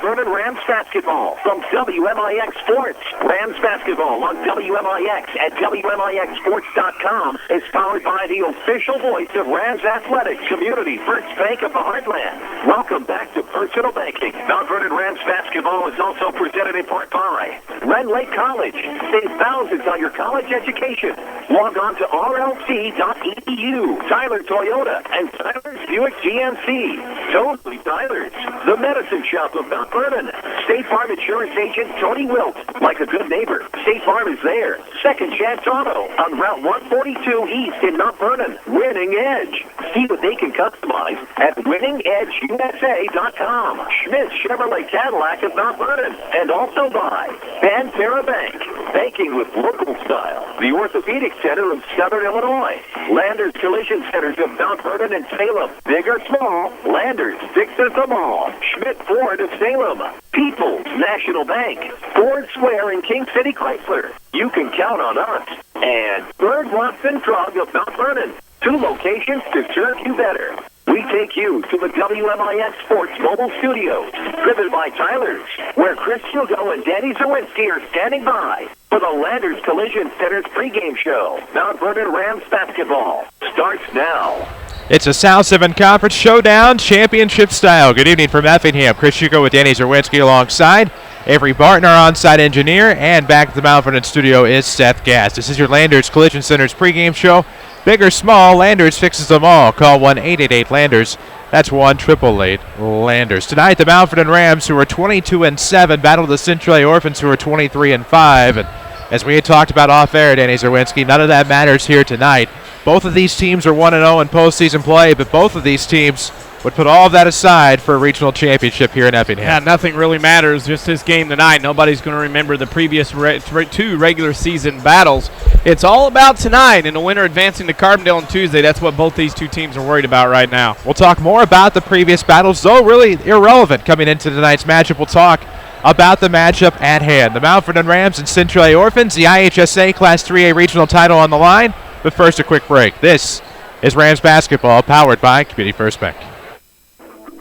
Vernon Rams basketball from WMIX Sports. Rams basketball on WMIX at WMIXSports.com is powered by the official voice of Rams Athletics, Community First Bank of the Heartland. Welcome back to Personal Banking. Mount Vernon Rams basketball is also presented in part by Red Lake College. Save thousands on your college education. Log on to rlc.edu. Tyler Toyota and Tyler's Buick GMC. Totally Tyler's. The Medicine Shop of Mount Vernon. State Farm Insurance Agent Tony Wilt. Like a good neighbor, State Farm is there. Second Chance Auto on Route 142 East in Mount Vernon. Winning Edge. See what they can customize at winningedgeusa.com. Schmitz Chevrolet Cadillac of Mount Vernon. And also by Banterra Bank. Banking with local style. The Orthopedic Center of Southern Illinois. Landers Collision Centers of Mount Vernon and Salem. Big or small, Landers fixes them all. Schmidt Ford of Salem. People's National Bank. Ford Square in King City Chrysler. You can count on us. And Bird Watson Drug of Mount Vernon. 2 locations to serve you better. We take you to the WMIX Sports Mobile Studios, driven by Tyler's, where Chris Hugo and Danny Czerwinski are standing by for the Landers Collision Center's pregame show. Mount Vernon Rams basketball starts now. It's a South 7 Conference Showdown, championship style. Good evening from Effingham. Chris Hugo with Danny Czerwinski alongside Avery Barton, our on-site engineer, and back at the Mount Vernon studio is Seth Gass. This is your Landers Collision Center's pregame show. Big or small, Landers fixes them all. Call 1-888-LANDERS. That's 1-888-LANDERS. Tonight, the Mount Vernon Rams, who are 22-7, battle the Centralia Orphans, who are 23-5. And as we had talked about off-air, Danny Czerwinski, none of that matters here tonight. Both of these teams are 1-0 in postseason play, but both of these teams would put all of that aside for a regional championship here in Effingham. Yeah, nothing really matters. Just this game tonight, nobody's going to remember the previous 2 regular season battles. It's all about tonight, and the winner advancing to Carbondale on Tuesday. That's what both these 2 teams are worried about right now. We'll talk more about the previous battles, though really irrelevant coming into tonight's matchup. We'll talk about the matchup at hand. The Mount Vernon Rams and Centralia Orphans, the IHSA Class 3A regional title on the line. But first, a quick break. This is Rams basketball, powered by Community First Bank.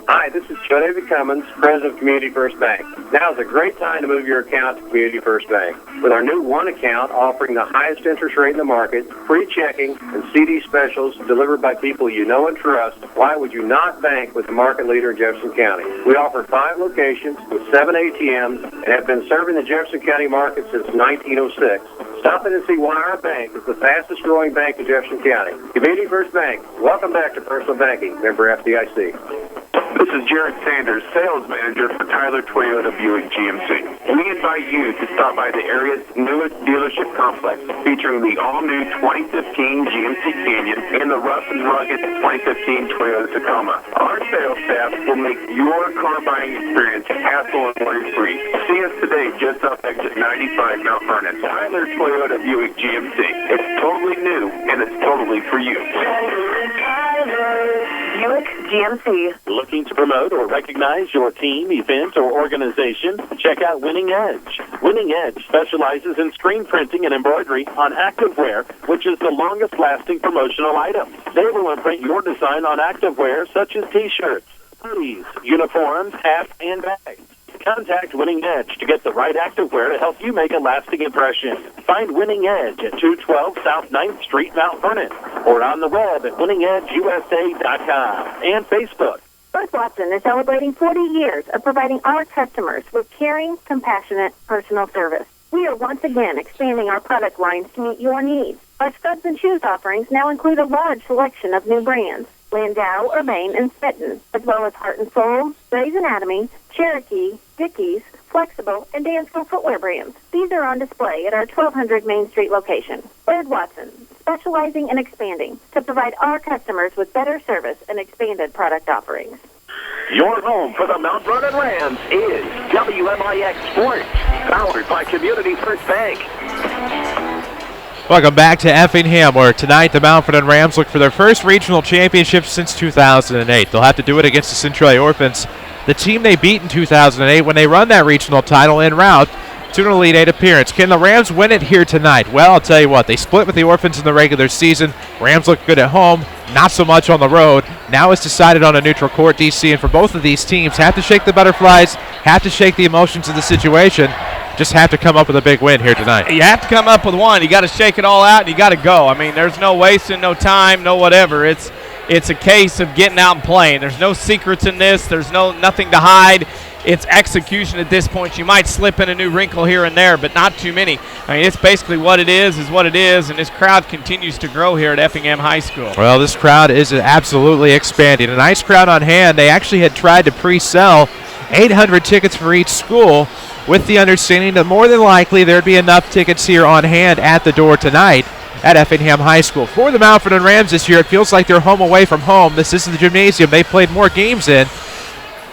Hi, this is Joe David Cummins, president of Community First Bank. Now is a great time to move your account to Community First Bank. With our new One account offering the highest interest rate in the market, free checking, and CD specials delivered by people you know and trust, why would you not bank with the market leader in Jefferson County? We offer 5 locations with 7 ATMs and have been serving the Jefferson County market since 1906. Stop in and see why our bank is the fastest growing bank in Jefferson County. Community First Bank. Welcome back to Personal Banking. Member FDIC. This is Jared Sanders, sales manager for Tyler Toyota Buick GMC. We invite you to stop by the area's newest dealership complex, featuring the all-new 2015 GMC Canyon and the rough and rugged 2015 Toyota Tacoma. Our sales staff will make your car buying experience hassle and worry-free. See us today just off exit 95 Mount Vernon. Tyler Toyota Buick GMC. It's totally new, and it's totally for you. Buick GMC. Looking to promote or recognize your team, event, or organization? Check out Winning Edge. Winning Edge specializes in screen printing and embroidery on activewear, which is the longest-lasting promotional item. They will imprint your design on activewear such as T-shirts, hoodies, uniforms, hats, and bags. Contact Winning Edge to get the right activewear to help you make a lasting impression. Find Winning Edge at 212 South 9th Street, Mount Vernon, or on the web at winningedgeusa.com and Facebook. Bird Watson is celebrating 40 years of providing our customers with caring, compassionate, personal service. We are once again expanding our product lines to meet your needs. Our studs and shoes offerings now include a large selection of new brands. Landau, Urbane, and Smitten, as well as Heart & Soul, Grey's Anatomy, Cherokee, Dickies, Flexible, and Dansko footwear brands. These are on display at our 1200 Main Street location. Bird Watson, specializing and expanding to provide our customers with better service and expanded product offerings. Your home for the Mount Vernon Rams is WMIX Sports, powered by Community First Bank. Welcome back to Effingham, where tonight the Mount Vernon Rams look for their first regional championship since 2008. They'll have to do it against the Centralia Orphans, the team they beat in 2008 when they run that regional title en route to an Elite Eight appearance. Can the Rams win it here tonight? Well, I'll tell you what, they split with the Orphans in the regular season. Rams look good at home, not so much on the road. Now it's decided on a neutral court, DC, and for both of these teams, have to shake the butterflies, have to shake the emotions of the situation, just have to come up with a big win here tonight. You have to come up with one. You got to shake it all out, and you got to go. I mean, there's no wasting, no time, no whatever. It's a case of getting out and playing. There's no secrets in this. There's nothing to hide. It's execution at this point. You might slip in a new wrinkle here and there, but not too many. I mean, it's basically what it is what it is, and this crowd continues to grow here at Effingham High School. Well, this crowd is absolutely expanding. A nice crowd on hand. They actually had tried to pre-sell 800 tickets for each school with the understanding that more than likely there'd be enough tickets here on hand at the door tonight at Effingham High School. For the Vernon Rams this year, it feels like they're home away from home. This is the gymnasium they played more games in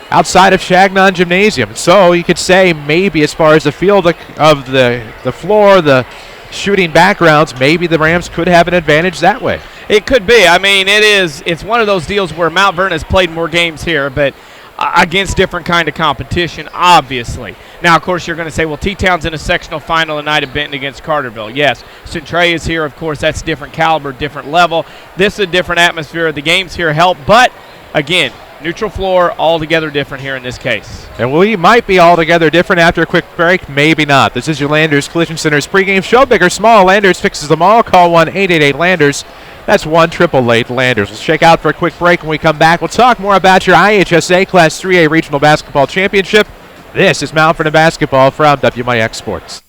outside of Chagnon Gymnasium. So you could say maybe as far as the field of the floor, the shooting backgrounds, maybe the Rams could have an advantage that way. It could be. I mean, it's one of those deals where Mount Vernon has played more games here, but against different kind of competition, obviously. Now, of course, you're going to say, well, T-Town's in a sectional final tonight at Benton against Carterville. Yes, Centralia's here. Of course, that's different caliber, different level. This is a different atmosphere. The games here help, but, again, neutral floor, altogether different here in this case. And we might be altogether different after a quick break. Maybe not. This is your Landers Collision Center's pregame show. Big or small, Landers fixes them all. Call 1-888-LANDERS. That's 1-888-LANDERS. We'll check out for a quick break. When we come back, we'll talk more about your IHSA Class 3A Regional Basketball Championship. This is Mount Vernon Basketball from WMIX Sports.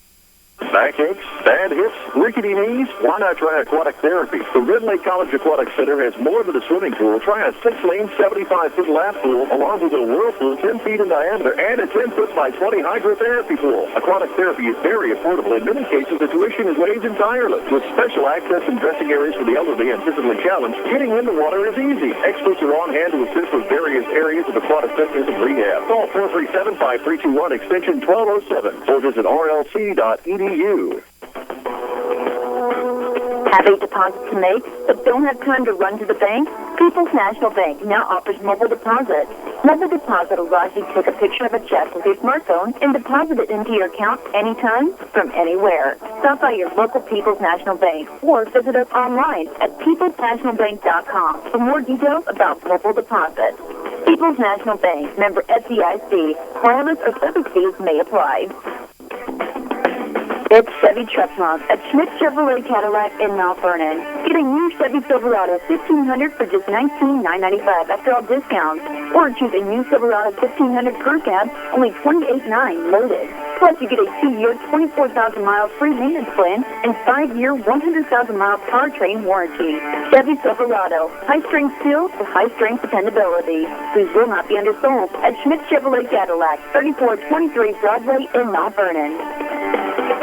Backaches, bad hips, rickety knees? Why not try aquatic therapy? The Red Lake College Aquatic Center has more than a swimming pool. Try a 6-lane, 75-foot lap pool, along with a whirlpool 10 feet in diameter and a 10-foot by 20 hydrotherapy pool. Aquatic therapy is very affordable. In many cases, the tuition is waived entirely. With special access and dressing areas for the elderly and physically challenged, getting in the water is easy. Experts are on hand to assist with various areas of aquatic fitness and rehab. Call 437-5321, extension 1207, or visit rlc.edu. Have a deposit to make, but don't have time to run to the bank? People's National Bank now offers mobile deposit. Mobile deposit allows you to take a picture of a check with your smartphone and deposit it into your account anytime, from anywhere. Stop by your local People's National Bank or visit us online at peoplesnationalbank.com for more details about mobile deposit. People's National Bank, member FDIC. Wireless or service fees may apply. It's Chevy Truck Month at Schmidt Chevrolet Cadillac in Mount Vernon. Get a new Chevy Silverado 1500 for just $19,995 after all discounts. Or choose a new Silverado 1500 Crew Cab, only $28,900 loaded. Plus, you get a 2-year, 24,000-mile free maintenance plan and 5-year, 100,000-mile powertrain warranty. Chevy Silverado, high-strength steel with high-strength dependability. These will not be undersold at Schmidt Chevrolet Cadillac, 3423 Broadway in Mount Vernon.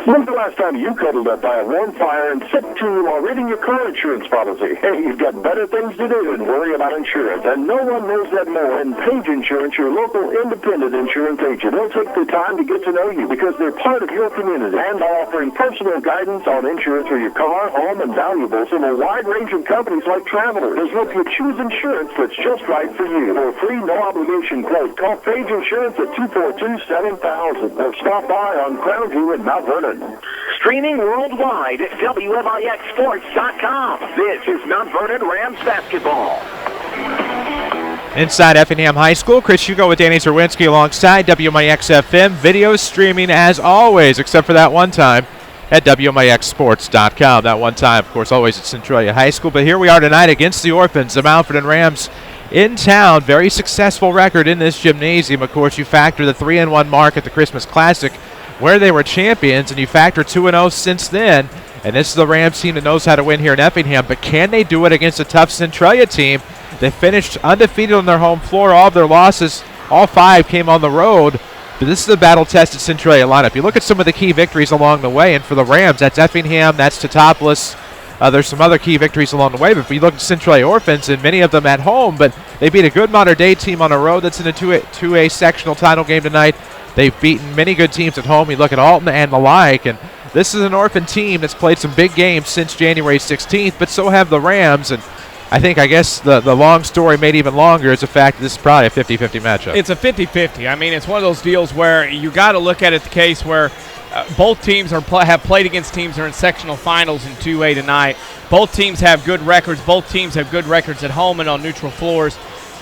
When's the last time you cuddled up by a warm fire and sipped tea while reading your car insurance policy? Hey, you've got better things to do than worry about insurance, and no one knows that more than Page Insurance, your local independent insurance agent. They'll take the time to get to know you because they're part of your community and are offering personal guidance on insurance for your car, home, and valuables from a wide range of companies like Travelers. They'll help you choose insurance that's just right for you. For a free, no-obligation quote, call Page Insurance at 242-7000 or stop by on Crown View in Mount Vernon. Streaming worldwide at WMIXsports.com. This is Mount Vernon Rams basketball. Inside Effingham High School, Chris Hugo with Danny Czerwinski alongside WMIX FM. Video streaming as always, except for that one time at WMIXsports.com. That one time, of course, always at Centralia High School. But here we are tonight against the Orphans, the Mount Vernon Rams in town. Very successful record in this gymnasium. Of course, you factor the 3-1 mark at the Christmas Classic, where they were champions, and you factor 2-0 since then. And this is the Rams team that knows how to win here in Effingham. But can they do it against a tough Centralia team? They finished undefeated on their home floor. All of their losses, all 5 came on the road. But this is the battle-tested Centralia lineup. You look at some of the key victories along the way, and for the Rams, that's Effingham, that's Teutopolis. There's some other key victories along the way, but if you look at Centralia Orphans, and many of them at home, but they beat a good modern-day team on the road that's in a 2A sectional title game tonight. They've beaten many good teams at home. You look at Alton and the like, and this is an Orphan team that's played some big games since January 16th, but so have the Rams, and I guess the long story made even longer is the fact that this is probably a 50-50 matchup. It's a 50-50. I mean, it's one of those deals where you got to look at it the case where both teams have played against teams that are in sectional finals in 2A tonight. Both teams have good records. Both teams have good records at home and on neutral floors.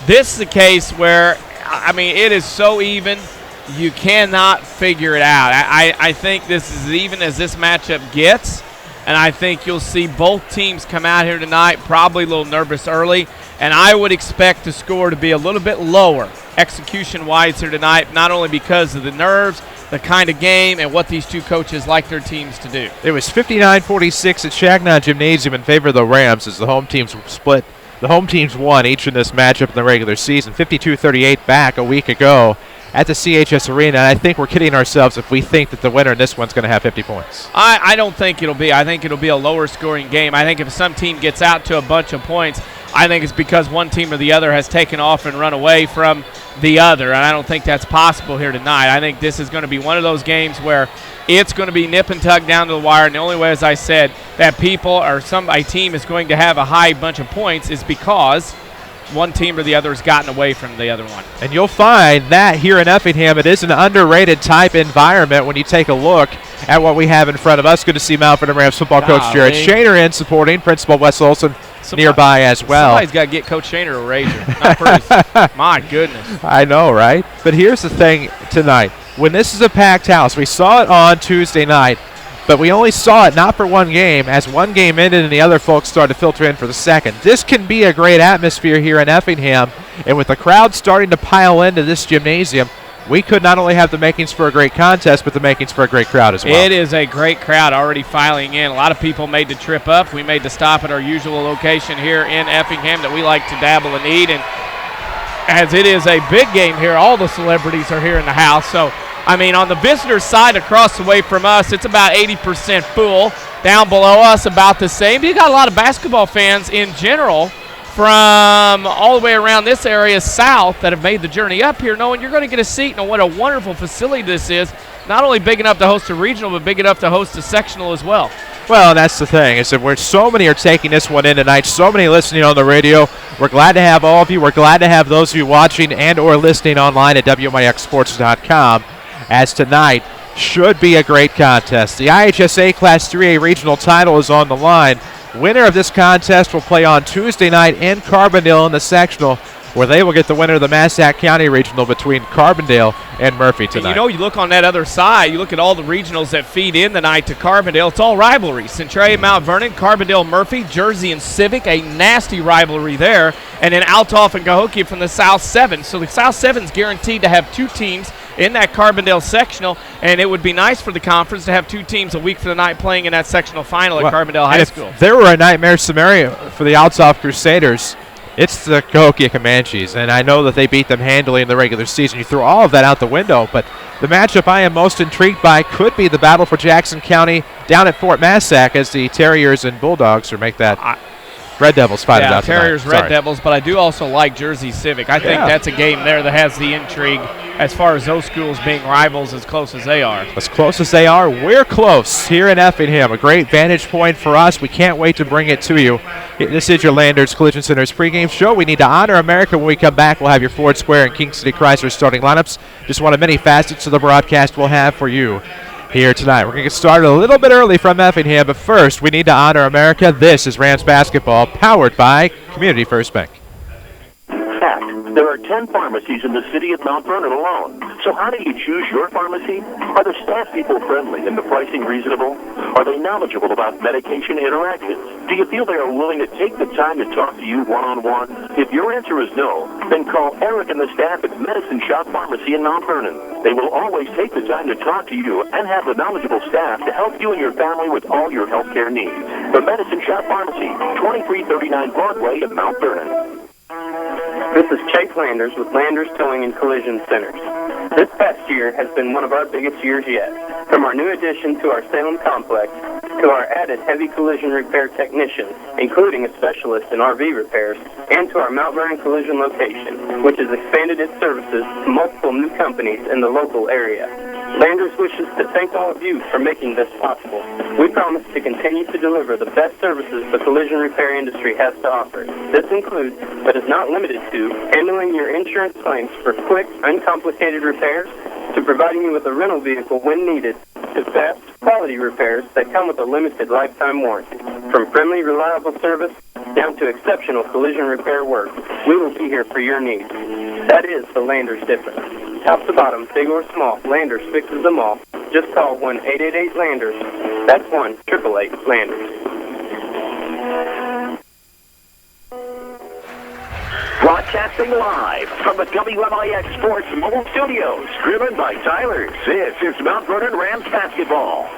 This is a case where, I mean, it is so even, you cannot figure it out. I think this is as even as this matchup gets, and I think you'll see both teams come out here tonight probably a little nervous early, and I would expect the score to be a little bit lower execution-wise here tonight, not only because of the nerves, the kind of game, and what these two coaches like their teams to do. It was 59-46 at Shagnon Gymnasium in favor of the Rams as the home teams split. The home teams won each in this matchup in the regular season, 52-38 back a week ago at the CHS Arena. And I think we're kidding ourselves if we think that the winner in this one's going to have 50 points. I don't think it'll be. I think it'll be a lower scoring game. I think if some team gets out to a bunch of points, I think it's because one team or the other has taken off and run away from the other, and I don't think that's possible here tonight. I think this is going to be one of those games where it's going to be nip and tug down to the wire, and the only way, as I said, that people or a team is going to have a high bunch of points is because one team or the other has gotten away from the other one. And you'll find that here in Effingham, it is an underrated type environment when you take a look at what we have in front of us. Good to see Mount Vernon Rams football coach Jared Shaner in supporting Principal Wes Olson nearby as well. Somebody's got to get Coach Shaner a razor. My goodness. I know, right? But here's the thing tonight. When this is a packed house, we saw it on Tuesday night, but we only saw it not for one game. As one game ended and the other folks started to filter in for the second. This can be a great atmosphere here in Effingham, and with the crowd starting to pile into this gymnasium, we could not only have the makings for a great contest, but the makings for a great crowd as well. It is a great crowd already filing in. A lot of people made the trip up. We made the stop at our usual location here in Effingham that we like to dabble and eat. And as it is a big game here, all the celebrities are here in the house. So, I mean, on the visitor side across the way from us, it's about 80% full. Down below us, about the same. You got a lot of basketball fans in general from all the way around this area south that have made the journey up here, knowing you're going to get a seat. And what a wonderful facility this is. Not only big enough to host a regional, but big enough to host a sectional as well. Well, that's the thing, is that we're so many are taking this one in tonight, so many listening on the radio. We're glad to have all of you. We're glad to have those of you watching and or listening online at WMIXsports.com, as tonight should be a great contest. The IHSA Class 3A regional title is on the line. Winner of this contest will play on Tuesday night in Carbondale in the sectional, where they will get the winner of the Massac County Regional between Carbondale and Murphy tonight. And you know, you look on that other side, you look at all the regionals that feed in the night to Carbondale, it's all rivalries. Centralia, Mount Vernon, Carbondale, Murphy, Jersey, and Civic, a nasty rivalry there. And then Altoff and Cahokia from the South 7. So the South 7's guaranteed to have two teams in that Carbondale sectional, and it would be nice for the conference to have two teams a week for the night playing in that sectional final at Carbondale High School. If there were a nightmare scenario for the Altoff Crusaders, it's the Cahokia Comanches, and I know that they beat them handily in the regular season. You throw all of that out the window, but the matchup I am most intrigued by could be the battle for Jackson County down at Fort Massac, as the Terriers and Bulldogs make that Red Devils fight it out tonight. Terriers, Red Devils, but I do also like Jersey Civic. I think that's a game there that has the intrigue as far as those schools being rivals as close as they are. As close as they are, we're close here in Effingham. A great vantage point for us. We can't wait to bring it to you. This is your Landers Collision Center's pregame show. We need to honor America. When we come back, we'll have your Ford Square and King City Chrysler starting lineups. Just one of many facets of the broadcast we'll have for you here tonight. We're going to get started a little bit early from Effingham, but first we need to honor America. This is Rams basketball, powered by Community First Bank. Fact, there are 10 pharmacies in the city of Mount Vernon alone. So how do you choose your pharmacy? Are the staff people friendly and the pricing reasonable? Are they knowledgeable about medication interactions? Do you feel they are willing to take the time to talk to you one-on-one? If your answer is no, then call Eric and the staff at Medicine Shop Pharmacy in Mount Vernon. They will always take the time to talk to you and have the knowledgeable staff to help you and your family with all your healthcare needs. The Medicine Shop Pharmacy, 2339 Broadway in Mount Vernon. This is Chase Landers with Landers Towing and Collision Centers. This past year has been one of our biggest years yet. From our new addition to our Salem complex to our added heavy collision repair technicians, including a specialist in RV repairs, and to our Mount Vernon collision location, which has expanded its services to multiple new companies in the local area. Landers wishes to thank all of you for making this possible. We promise to continue to deliver the best services the collision repair industry has to offer. This includes, but is not limited to, handling your insurance claims for quick, uncomplicated repairs, to providing you with a rental vehicle when needed, to fast, quality repairs that come with a limited lifetime warranty. From friendly, reliable service down to exceptional collision repair work, we will be here for your needs. That is the Landers difference. Top to bottom, big or small, Landers fixes them all. Just call 1-888-LANDERS. That's 1-888-LANDERS. Broadcasting live from the WMIX Sports Mobile Studios, driven by Tyler's. This is Mount Vernon Rams basketball.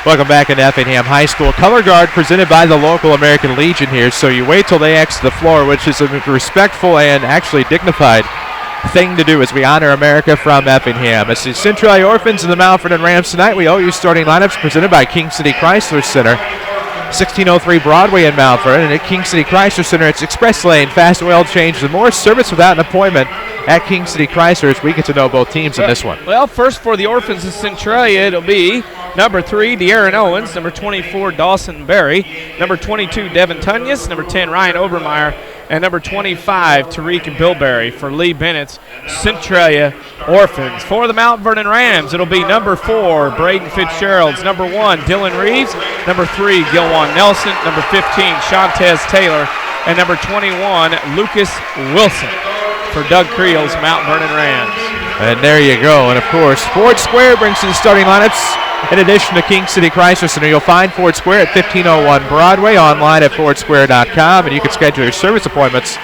Welcome back into Effingham High School. Color Guard presented by the local American Legion here, so you wait till they exit the floor, which is a respectful and actually dignified thing to do as we honor America from Effingham. It's the Centralia Orphans and the Mount Vernon Rams tonight. We owe you starting lineups presented by King City Chrysler Center. 1603 Broadway in Mount Vernon, and at King City Chrysler Center, it's express lane, fast oil change, and more service without an appointment at King City Chrysler as we get to know both teams in this one. Well, first for the Orphans of Centralia, it'll be number 3, De'Aaron Owens, number 24, Dawson Berry, number 22, Devin Tunyas, number 10, Ryan Obermeyer, and number 25, Tariq Bilberry for Lee Bennett's Centralia Orphans. For the Mount Vernon Rams, it'll be number 4, Braden Fitzgerald's, number 1, Dylan Reeves, number 3, Gilwan Nelson, number 15, Shantez Taylor, and number 21, Lucas Wilson for Doug Creel's Mount Vernon Rams. And there you go. And, of course, Ford Square brings you the starting lineups. In addition to King City Chrysler Center, you'll find Ford Square at 1501 Broadway, online at fordsquare.com, and you can schedule your service appointments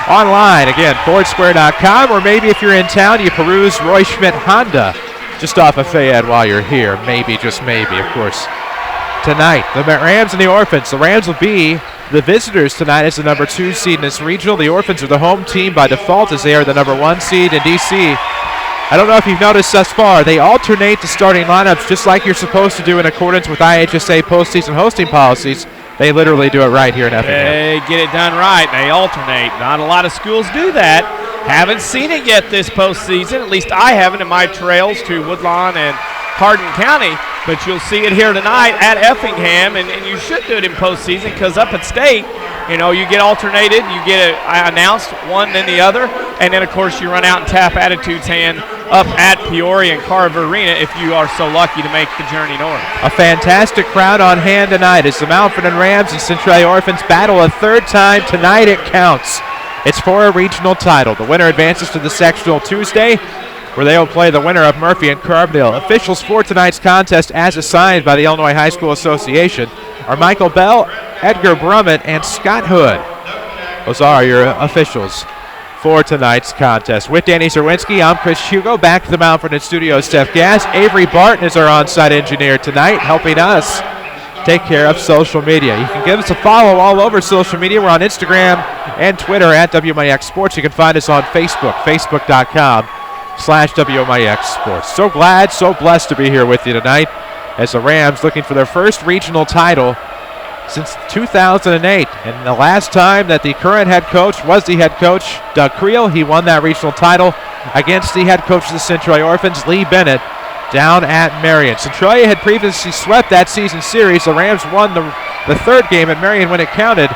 online. Again, fordsquare.com, or maybe if you're in town, you peruse Roy Schmidt Honda just off of Fayette while you're here. Maybe, just maybe, of course. Tonight, the Rams and the Orphans. The Rams will be the visitors tonight as the number 2 seed in this regional. The Orphans are the home team by default as they are the number 1 seed in D.C. I don't know if you've noticed thus far, they alternate the starting lineups just like you're supposed to do in accordance with IHSA postseason hosting policies. They literally do it right here in Effingham. They get it done right. They alternate. Not a lot of schools do that. Haven't seen it yet this postseason. At least I haven't in my trails to Woodlawn and Hardin County. But you'll see it here tonight at Effingham, and you should do it in postseason because up at State, you know, you get alternated, you get announced one then the other, and then, of course, you run out and tap Attitude's hand up at Peoria and Carver Arena if you are so lucky to make the journey north. A fantastic crowd on hand tonight as the Mount Vernon Rams and Centralia Orphans battle a third time. Tonight it counts. It's for a regional title. The winner advances to the sectional Tuesday, where they will play the winner of Murphy and Carbondale. Officials for tonight's contest, as assigned by the Illinois High School Association, are Michael Bell, Edgar Brummett, and Scott Hood. Those are your officials for tonight's contest. With Danny Czerwinski, I'm Chris Hugo. Back to the Mount Vernon studios, Steph Gass. Avery Barton is our on-site engineer tonight, helping us take care of social media. You can give us a follow all over social media. We're on Instagram and Twitter at WMIX Sports. You can find us on Facebook, facebook.com/WMIX Sports. So glad, so blessed to be here with you tonight as the Rams looking for their first regional title since 2008. And the last time that the current head coach was the head coach, Doug Creel, he won that regional title against the head coach of the Centralia Orphans, Lee Bennett, down at Marion. Centralia had previously swept that season series. The Rams won the third game at Marion when it counted.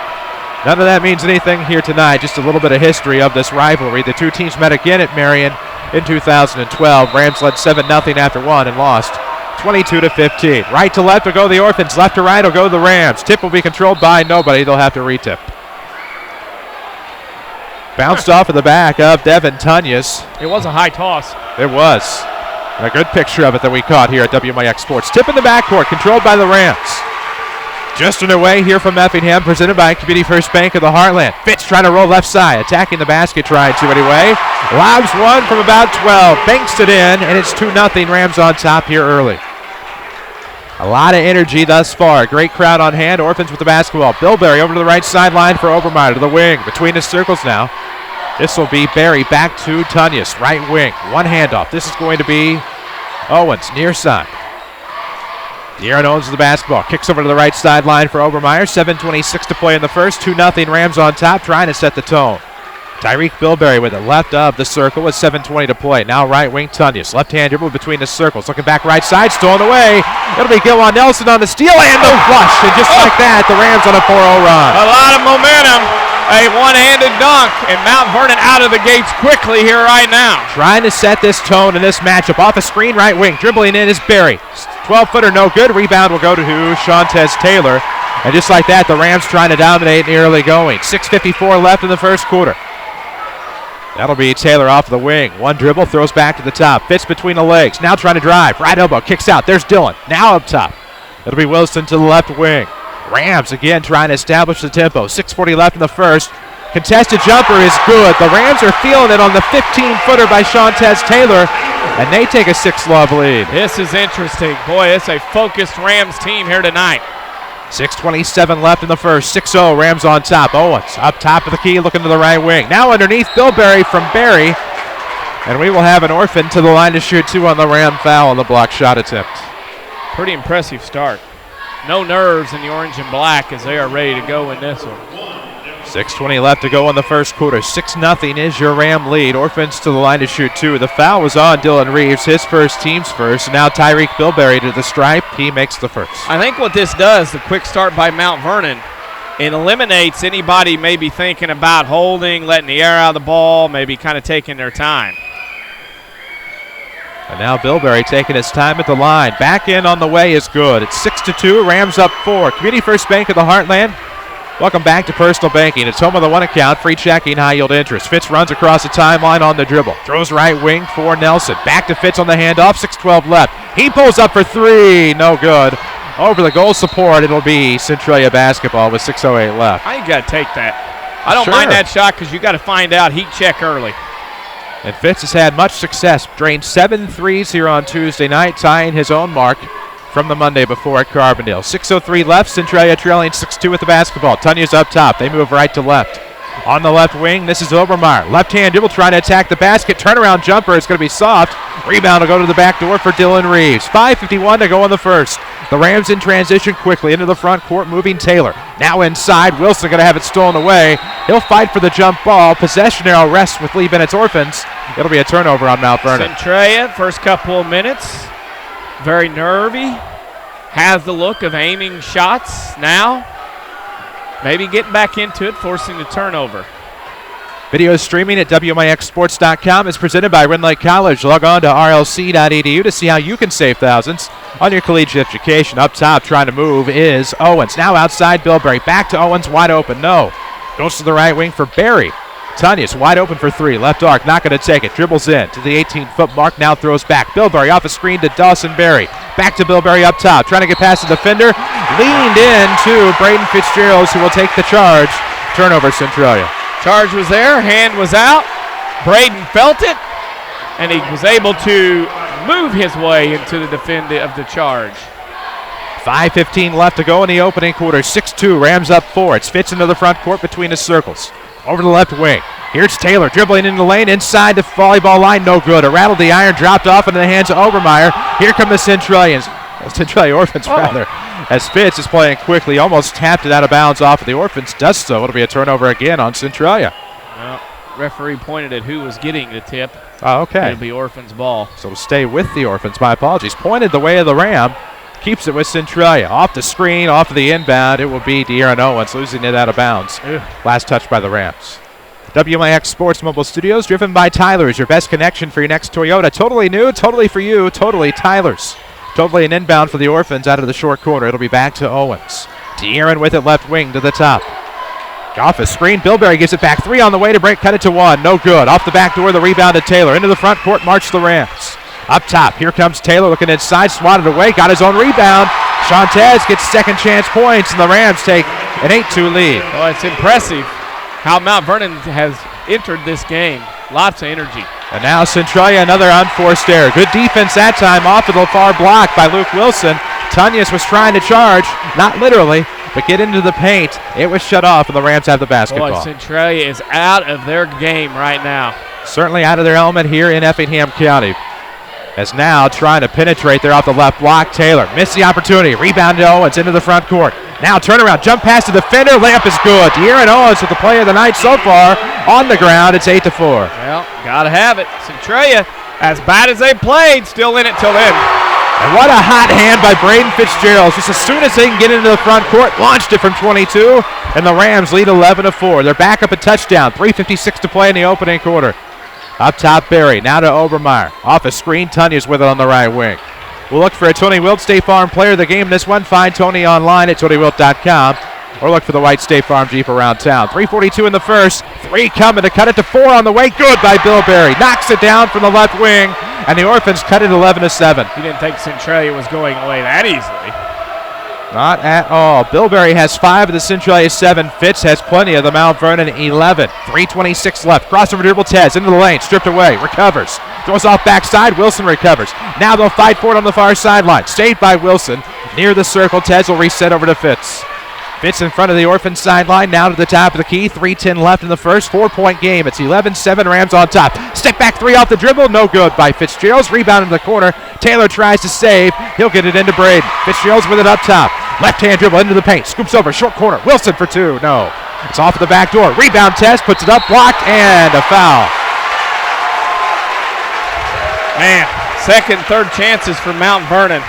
None of that means anything here tonight, just a little bit of history of this rivalry. The two teams met again at Marion in 2012. Rams led 7-0 after one and lost 22-15. Right to left will go the Orphans. Left to right will go the Rams. Tip will be controlled by nobody. They'll have to retip. Bounced off of the back of Devin Tunyas. It was a high toss. It was. And a good picture of it that we caught here at WMIX Sports. Tip in the backcourt, controlled by the Rams. Just underway here from Effingham, presented by Community First Bank of the Heartland. Fitz trying to roll left side, attacking the basket, trying to anyway. Lobs one from about 12, banks it in, and it's 2-0. Rams on top here early. A lot of energy thus far. Great crowd on hand. Orphans with the basketball. Bilberry over to the right sideline for Obermeyer to the wing. Between the circles now. This will be Berry back to Tunyas, right wing. One handoff. This is going to be Owens, near side. De'Aaron owns the basketball. Kicks over to the right sideline for Obermeyer. 7:26 to play in the first. 2-0 Rams on top, trying to set the tone. Tyreek Bilberry with it left of the circle with 7:20 to play. Now right wing Tunyas. Left-hand dribble between the circles. Looking back right side, stolen away. It'll be Gilwan Nelson on the steal and the flush. And just like that, the Rams on a 4-0 run. A lot of momentum. A one-handed dunk, and Mount Vernon out of the gates quickly here right now. Trying to set this tone in this matchup. Off a screen, right wing. Dribbling in is Berry. 12-footer, no good. Rebound will go to Shantez Taylor. And just like that, the Rams trying to dominate in the early going. 6:54 left in the first quarter. That'll be Taylor off the wing. One dribble, throws back to the top. Fits between the legs. Now trying to drive. Right elbow, kicks out. There's Dillon. Now up top. It'll be Wilson to the left wing. Rams again trying to establish the tempo. 6:40 left in the first. Contested jumper is good. The Rams are feeling it on the 15-footer by Shantez Taylor, and they take a 6-love lead. This is interesting. Boy, it's a focused Rams team here tonight. 6:27 left in the first. 6-0 Rams on top. Owens up top of the key, looking to the right wing. Now underneath Bilberry from Berry, and we will have an Orphan to the line to shoot 2 on the Ram foul on the block shot attempt. Pretty impressive start. No nerves in the orange and black as they are ready to go in this one. 6:20 left to go in the first quarter. 6-0 is your Ram lead. Orphans to the line to shoot 2. The foul was on Dylan Reeves, his first, team's first. Now Tyreek Bilberry to the stripe. He makes the first. I think what this does, the quick start by Mount Vernon, it eliminates anybody maybe thinking about holding, letting the air out of the ball, maybe kind of taking their time. And now Bilberry taking his time at the line. Back in on the way is good. It's 6-2. Rams up 4. Community First Bank of the Heartland. Welcome back to Personal Banking. It's home of the one account, free checking, high yield interest. Fitz runs across the timeline on the dribble. Throws right wing for Nelson. Back to Fitz on the handoff. 6:12 left. He pulls up for 3. No good. Over the goal support, it'll be Centralia basketball with 6:08 left. I ain't got to take that. I don't mind that shot because you got to find out heat check early. And Fitz has had much success. Drained 7 threes here on Tuesday night, tying his own mark from the Monday before at Carbondale. 6:03 left. Centralia trailing 6-2 with the basketball. Tunya's up top. They move right to left. On the left wing, this is Obermeyer. Left-hand dribble trying to attack the basket. Turnaround jumper is going to be soft. Rebound will go to the back door for Dylan Reeves. 5:51 to go in the first. The Rams in transition quickly into the front court, moving Taylor. Now inside, Wilson going to have it stolen away. He'll fight for the jump ball. Possession arrow rests with Lee Bennett's Orphans. It'll be a turnover on Mount Vernon. Centralia, first couple of minutes, very nervy. Has the look of aiming shots now. Maybe getting back into it, forcing the turnover. Video streaming at WMIXsports.com is presented by Rend Lake College. Log on to rlc.edu to see how you can save thousands on your collegiate education. Up top trying to move is Owens. Now outside Bilberry. Back to Owens, wide open. No. Goes to the right wing for Berry. Tunyas wide open for 3. Left arc, not going to take it. Dribbles in to the 18-foot mark. Now throws back. Bilberry off the screen to Dawson Berry. Back to Bilberry up top. Trying to get past the defender. Leaned in to Braden Fitzgerald, who will take the charge. Turnover Centralia. Charge was there. Hand was out. Braden felt it. And he was able to move his way into the defend of the charge. 5:15 left to go in the opening quarter. 6-2. Rams up 4. It's Fitz into the front court between the circles. Over the left wing. Here's Taylor dribbling into the lane inside the volleyball line. No good. It rattled the iron, dropped off into the hands of Obermeyer. Here come the Centralia Orphans, rather. As Fitz is playing quickly, almost tapped it out of bounds off of the Orphans. Does so. It'll be a turnover again on Centralia. Well, referee pointed at who was getting the tip. Oh, okay. It'll be Orphans' ball. So stay with the Orphans. My apologies. Pointed the way of the Ram. Keeps it with Centralia. Off the screen, off of the inbound. It will be De'Aaron Owens losing it out of bounds. Ugh. Last touch by the Rams. WMIX Sports Mobile Studios, driven by Tyler's, your best connection for your next Toyota. Totally new, totally for you, totally Tyler's. Totally an inbound for the Orphans out of the short corner. It'll be back to Owens. De'Aaron with it left wing to the top. Off his screen, Bilberry gives it back. 3 on the way to break, cut it to 1. No good. Off the back door, the rebound to Taylor. Into the front court, march the Rams. Up top, here comes Taylor looking inside, swatted away, got his own rebound. Shantez gets second chance points, and the Rams take an 8-2 lead. Well, it's impressive how Mount Vernon has entered this game. Lots of energy. And now Centralia, another unforced error. Good defense that time off of the far block by Luke Wilson. Tunyas was trying to charge, not literally, but get into the paint. It was shut off, and the Rams have the basketball. Boy, Centralia is out of their game right now. Certainly out of their element here in Effingham County. As now trying to penetrate there off the left block. Taylor missed the opportunity. Rebound to Owens into the front court. Now turnaround, jump past the defender. Layup is good. De'Aaron Owens with the play of the night so far. On the ground, it's 8-4. Well, gotta have it. Centralia, as bad as they played, still in it till then. And what a hot hand by Braden Fitzgerald. Just as soon as they can get into the front court, launched it from 22, and the Rams lead 11-4. They're back up a touchdown. 3:56 to play in the opening quarter. Up top, Berry. Now to Obermeyer. Off a screen, Tunya's with it on the right wing. We'll look for a Tony Wilt State Farm player of the game in this one. Find Tony online at TonyWilt.com or look for the white State Farm Jeep around town. 3:42 in the first. 3 coming to cut it to 4 on the way. Good by Bill Berry. Knocks it down from the left wing, and the Orphans cut it 11-7. He didn't think Centralia was going away that easily. Not at all. Bill Berry has 5 of the Centralia 7. Fitz has plenty of the Mount Vernon 11. 3:26 left. Crossover dribble. Tez into the lane. Stripped away. Recovers. Throws off backside. Wilson recovers. Now they'll fight for it on the far sideline. Saved by Wilson. Near the circle. Tez will reset over to Fitz. Fitz in front of the Orphans sideline. Now to the top of the key. 3:10 left in the first. 4-point game. It's 11-7. Rams on top. Step back 3 off the dribble. No good by Fitzgerald's. Rebound in the corner. Taylor tries to save. He'll get it into Braden. Fitzgerald's with it up top. Left-hand dribble into the paint. Scoops over. Short corner. Wilson for 2. No. It's off at the back door. Rebound Test. Puts it up. Blocked. And a foul. Man, second, third chances for Mount Vernon.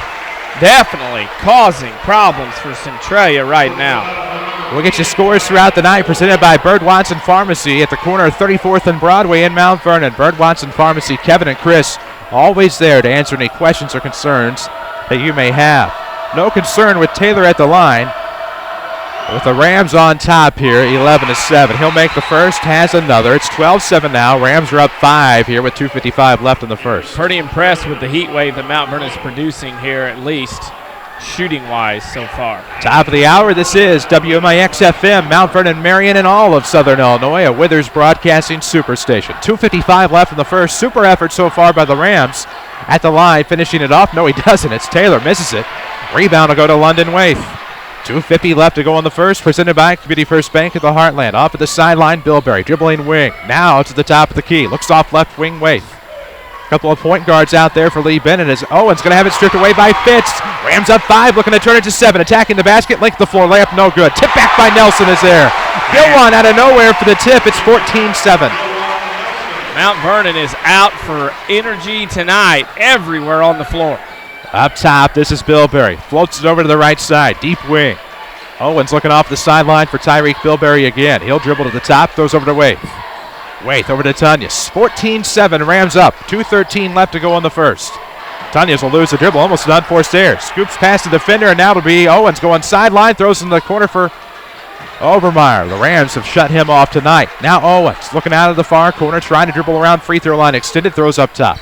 Definitely causing problems for Centralia right now. We'll get you scores throughout the night presented by Bird Watson Pharmacy at the corner of 34th and Broadway in Mount Vernon. Bird Watson Pharmacy, Kevin and Chris, always there to answer any questions or concerns that you may have. No concern with Taylor at the line. With the Rams on top here, 11-7. He'll make the first, has another. It's 12-7 now. Rams are up 5 here with 2:55 left in the first. Pretty impressed with the heat wave that Mount Vernon is producing here, at least shooting-wise so far. Top of the hour, this is WMIX FM, Mount Vernon, Marion, and all of Southern Illinois, a Withers Broadcasting Superstation. 2:55 left in the first. Super effort so far by the Rams. At the line, finishing it off. No, he doesn't. It's Taylor, misses it. Rebound will go to London Waith. 2:50 left to go in the first, presented by Community First Bank of the Heartland. Off at the sideline, Bill Berry, dribbling wing. Now to the top of the key. Looks off left wing, Waith. Couple of point guards out there for Lee Bennett as Owens going to have it stripped away by Fitz. Rams up 5, looking to turn it to 7. Attacking the basket, length the floor, layup no good. Tip back by Nelson is there. Bill one out of nowhere for the tip. It's 14-7. Mount Vernon is out for energy tonight everywhere on the floor. Up top, this is Bill Berry. Floats it over to the right side, deep wing. Owens looking off the sideline for Tyreek Bilberry again. He'll dribble to the top, throws over to Waith. Waith over to Tunyas. 14-7, Rams up. 2:13 left to go in the first. Tunyas will lose the dribble, almost an unforced error. Scoops past the defender, and now it'll be Owens going sideline, throws in the corner for Obermeyer. The Rams have shut him off tonight. Now Owens looking out of the far corner, trying to dribble around free throw line, extended, throws up top.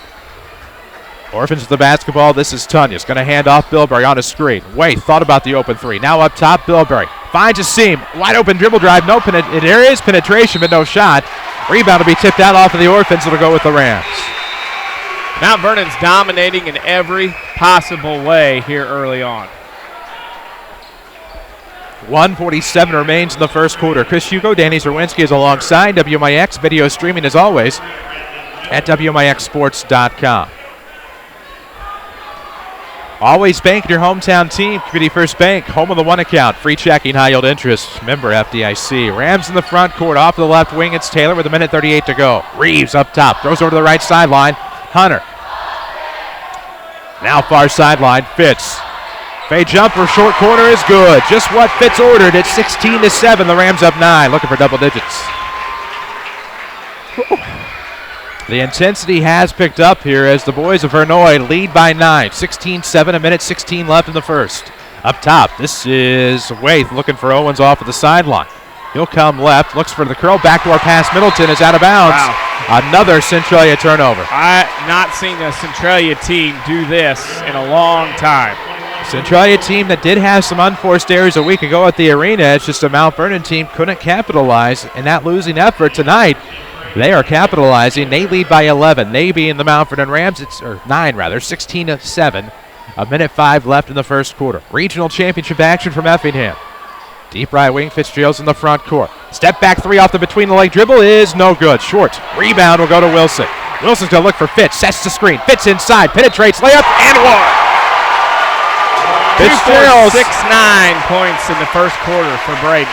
Orphans with the basketball. This is Tunyas. Going to hand off Bilberry on a screen. Waith thought about the open 3. Now up top, Bilberry finds a seam. Wide open dribble drive. No there is penetration, but no shot. Rebound will be tipped out off of the Orphans. It'll go with the Rams. Mount Vernon's dominating in every possible way here early on. 1:47 remains in the first quarter. Chris Hugo, Danny Czerwinski is alongside WMIX. Video streaming as always at WMIXsports.com. Always bank your hometown team. Community First Bank, home of the one account. Free checking, high yield interest. Member FDIC. Rams in the front court. Off to the left wing, it's Taylor with 1:38 to go. Reeves up top. Throws over to the right sideline. Hunter. Now far sideline. Fitz. Fade jumper, short corner is good. Just what Fitz ordered. It's 16-7. The Rams up 9. Looking for double digits. The intensity has picked up here as the boys of Vernoy lead by 9. 16-7, 1:16 left in the first. Up top, this is Waith looking for Owens off of the sideline. He'll come left, looks for the curl, backdoor pass. Middleton is out of bounds. Wow. Another Centralia turnover. I've not seen a Centralia team do this in a long time. Centralia team that did have some unforced errors a week ago at the arena. It's just a Mount Vernon team couldn't capitalize in that losing effort tonight. They are capitalizing. They lead by 11. They being the Mount Vernon Rams, or 9 rather, 16-7. 1:05 left in the first quarter. Regional championship action from Effingham. Deep right wing, Fitzgerald's in the front court. Step back 3 off the between the leg dribble is no good. Short. Rebound will go to Wilson. Wilson's going to look for Fitz. Sets the screen. Fitz inside. Penetrates. Layup and one. Fitzgerald 6-9 points in the first quarter for Braden.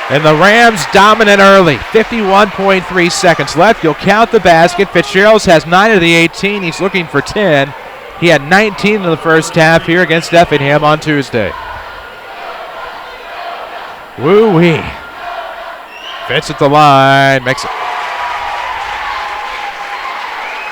And the Rams dominant early. 51.3 seconds left. You'll count the basket. Fitzgerald has 9 of the 18. He's looking for 10. He had 19 in the first half here against Effingham on Tuesday. Woo-wee. Fitz at the line. Makes it.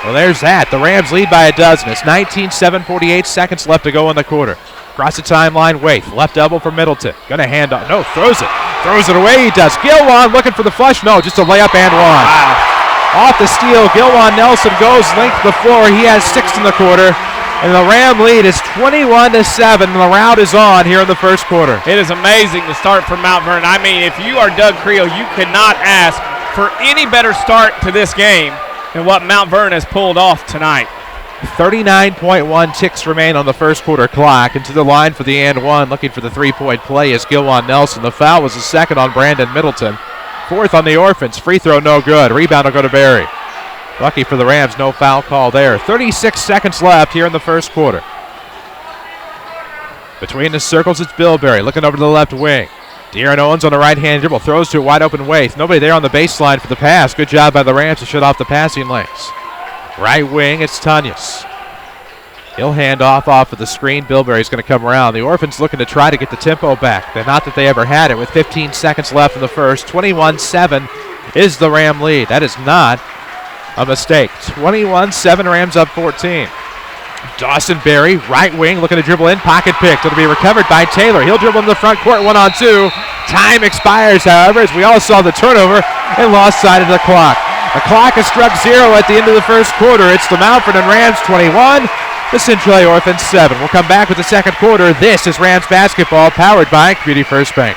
Well, there's that. The Rams lead by a dozen. It's 19-7, 48 seconds left to go in the quarter. Across the timeline, Waith. Left elbow for Middleton. Gonna hand off. No, throws it. Throws it away. He does. Gilwan looking for the flush. No, just a layup and one. Wow. Off the steal, Gilwan Nelson goes length of the floor. He has 6 in the quarter. And the Ram lead is 21-7. And the rout is on here in the first quarter. It is amazing to start from Mount Vernon. I mean, if you are Doug Creel, you could not ask for any better start to this game than what Mount Vernon has pulled off tonight. 39.1 ticks remain on the first quarter clock. And to the line for the and one, looking for the three-point play is Gilwan Nelson. The foul was the second on Brandon Middleton. Fourth on the Orphans. Free throw no good. Rebound will go to Barry. Lucky for the Rams, no foul call there. 36 seconds left here in the first quarter. Between the circles, it's Bilberry looking over to the left wing. De'Aaron Owens on the right-hand dribble. Throws to a wide-open Waith. Nobody there on the baseline for the pass. Good job by the Rams to shut off the passing lanes. Right wing, it's Tanyas. He'll hand off of the screen. Bilberry's going to come around. The Orphans looking to try to get the tempo back. Not that they ever had it with 15 seconds left in the first. 21-7 is the Ram lead. That is not a mistake. 21-7, Rams up 14. Dawson Berry, right wing, looking to dribble in. Pocket picked. It'll be recovered by Taylor. He'll dribble in the front court, 1-on-2. Time expires, however, as we all saw the turnover and lost sight of the clock. The clock has struck 0 at the end of the first quarter. It's the Mount Vernon Rams 21, the Centralia Orphans 7. We'll come back with the second quarter. This is Rams basketball, powered by Community First Bank.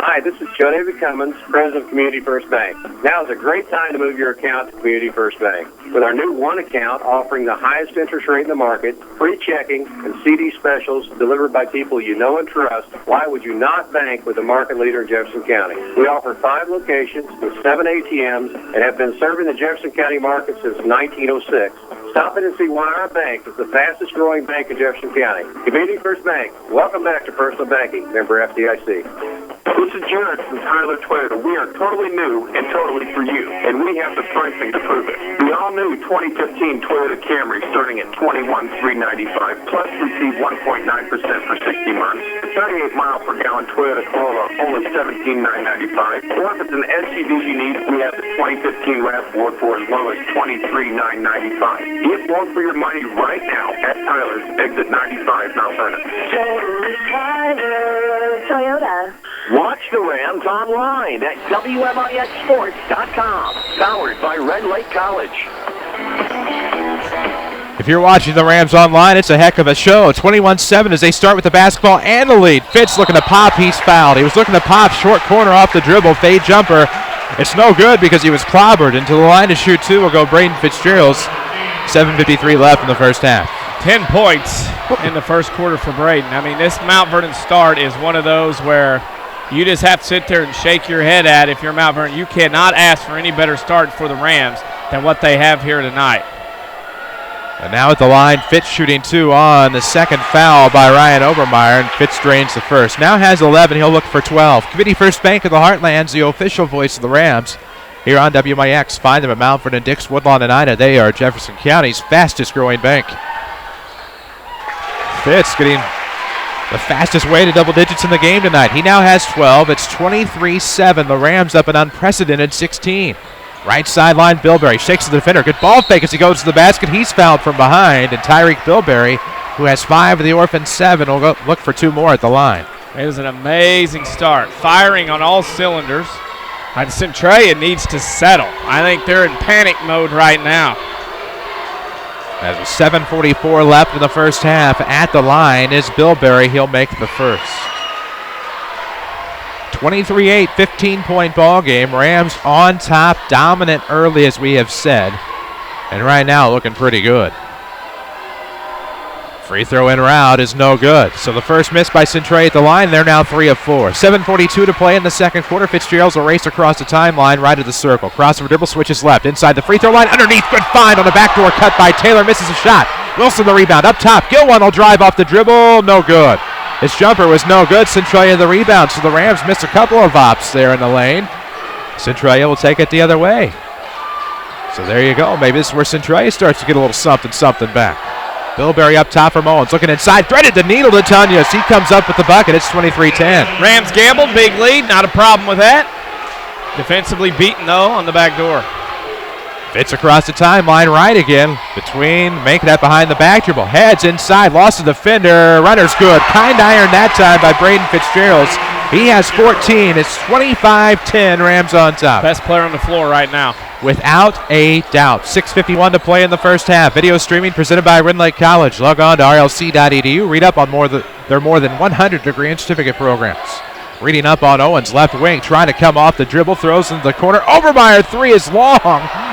Hi, this is Joe David Cummins, President of Community First Bank. Now is a great time to move your account to Community First Bank. With our new one account offering the highest interest rate in the market, free checking, and CD specials delivered by people you know and trust, why would you not bank with the market leader in Jefferson County? We offer 5 locations with 7 ATMs and have been serving the Jefferson County market since 1906. Stop in and see why our bank is the fastest growing bank in Jefferson County. Community First Bank. Welcome back to Personal Banking. Member FDIC. This is Jared from Tyler Toyota. We are totally new and totally for you, and we have the pricing to prove it. The all-new 2015 Toyota Camry starting at $21,395, plus receive 1.9% for 60 months. The 38 mile per gallon Toyota Corolla only $17,995. Or if it's an SUV you need, we have the 2015 RAV4 for as low as $23,995. Get more for your money right now at Tyler's, exit 95 Mount Vernon. Toyota. Watch the Rams online at WMIXsports.com. Powered by Red Lake College. If you're watching the Rams online, it's a heck of a show. 21-7 as they start with the basketball and the lead. Fitz looking to pop. He's fouled. He was looking to pop. Short corner off the dribble. Fade jumper. It's no good because he was clobbered. Into the line to shoot 2 will go Braden Fitzgerald. 7:53 left in the first half. 10 points in the first quarter for Braden. I mean, this Mount Vernon start is one of those where you just have to sit there and shake your head at if you're Mount Vernon. You cannot ask for any better start for the Rams than what they have here tonight. And now at the line, Fitz shooting 2 on the second foul by Ryan Obermeyer, and Fitz drains the first. Now has 11. He'll look for 12. Community First Bank of the Heartlands, the official voice of the Rams, here on WMIX. Find them at Mount Vernon, Dix, Woodlawn, and Ida. They are Jefferson County's fastest growing bank. Fitz getting the fastest way to double digits in the game tonight. He now has 12. It's 23-7. The Rams up an unprecedented 16. Right sideline, Bilberry shakes the defender. Good ball fake as he goes to the basket. He's fouled from behind, and Tyreek Bilberry, who has 5 of the Orphans 7, will go look for 2 more at the line. It is an amazing start. Firing on all cylinders. And Centralia needs to settle. I think they're in panic mode right now. As with 7:44 left in the first half, at the line is Bilberry. He'll make the first. 23-8, 15-point ball game. Rams on top, dominant early as we have said. And right now looking pretty good. Free throw in route is no good. So the first miss by Centralia at the line. They're now 3 of 4. 7:42 to play in the second quarter. Fitzgerald's will race across the timeline, right of the circle. Crossover dribble, switches left. Inside the free throw line. Underneath, good find on the backdoor cut by Taylor. Misses a shot. Wilson the rebound. Up top. Gilwan will drive off the dribble. No good. His jumper was no good. Centralia the rebound. So the Rams missed a couple of ops there in the lane. Centralia will take it the other way. So there you go. Maybe this is where Centralia starts to get a little something back. Bilberry up top for Owens, looking inside, threaded the needle to Tunyas. He comes up with the bucket. It's 23-10. Rams gambled, big lead, not a problem with that. Defensively beaten, though, on the back door. Fitz across the timeline, right again. Make that behind the back dribble. Heads inside, lost the defender. Runner's good. Kind iron that time by Braden Fitzgerald. He has 14. It's 25-10, Rams on top. Best player on the floor right now. Without a doubt. 6:51 to play in the first half. Video streaming presented by Red Lake College. Log on to rlc.edu. Read up on their more than 100 degree and certificate programs. Reading up on Owens, left wing, trying to come off the dribble, throws into the corner. Obermeyer, three is long.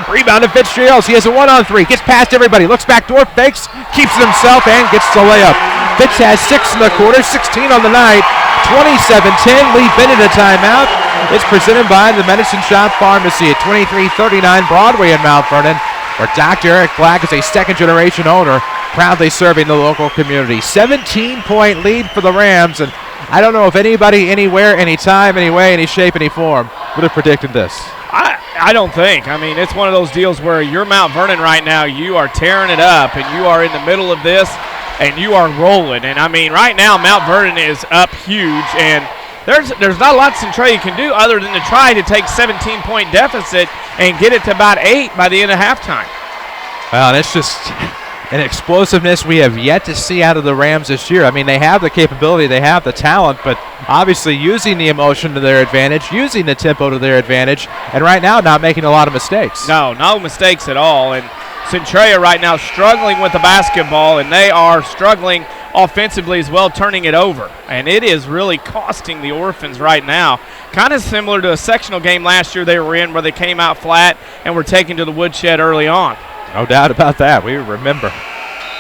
Rebound to Fitzgerald. He has a 1-on-3. Gets past everybody. Looks back door, fakes, keeps it himself, and gets the layup. Fitz has 6 in the quarter, 16 on the night. 27-10. Lee Bennett a timeout. It's presented by the Medicine Shop Pharmacy at 2339 Broadway in Mount Vernon, where Dr. Eric Black is a second-generation owner, proudly serving the local community. 17-point lead for the Rams, and I don't know if anybody, anywhere, anytime, anyway, any shape, any form would have predicted this. I don't think. I mean, it's one of those deals where you're Mount Vernon right now. You are tearing it up, and you are in the middle of this, and you are rolling. And, I mean, right now Mount Vernon is up huge, and there's not a lot Centralia can do other than to try to take 17-point deficit and get it to about 8 by the end of halftime. Well, and it's just an explosiveness we have yet to see out of the Rams this year. I mean, they have the capability, they have the talent, but obviously using the emotion to their advantage, using the tempo to their advantage, and right now not making a lot of mistakes. No mistakes at all. And Centralia right now struggling with the basketball, and they are struggling offensively as well, turning it over. And it is really costing the Orphans right now. Kind of similar to a sectional game last year they were in where they came out flat and were taken to the woodshed early on. No doubt about that. We remember.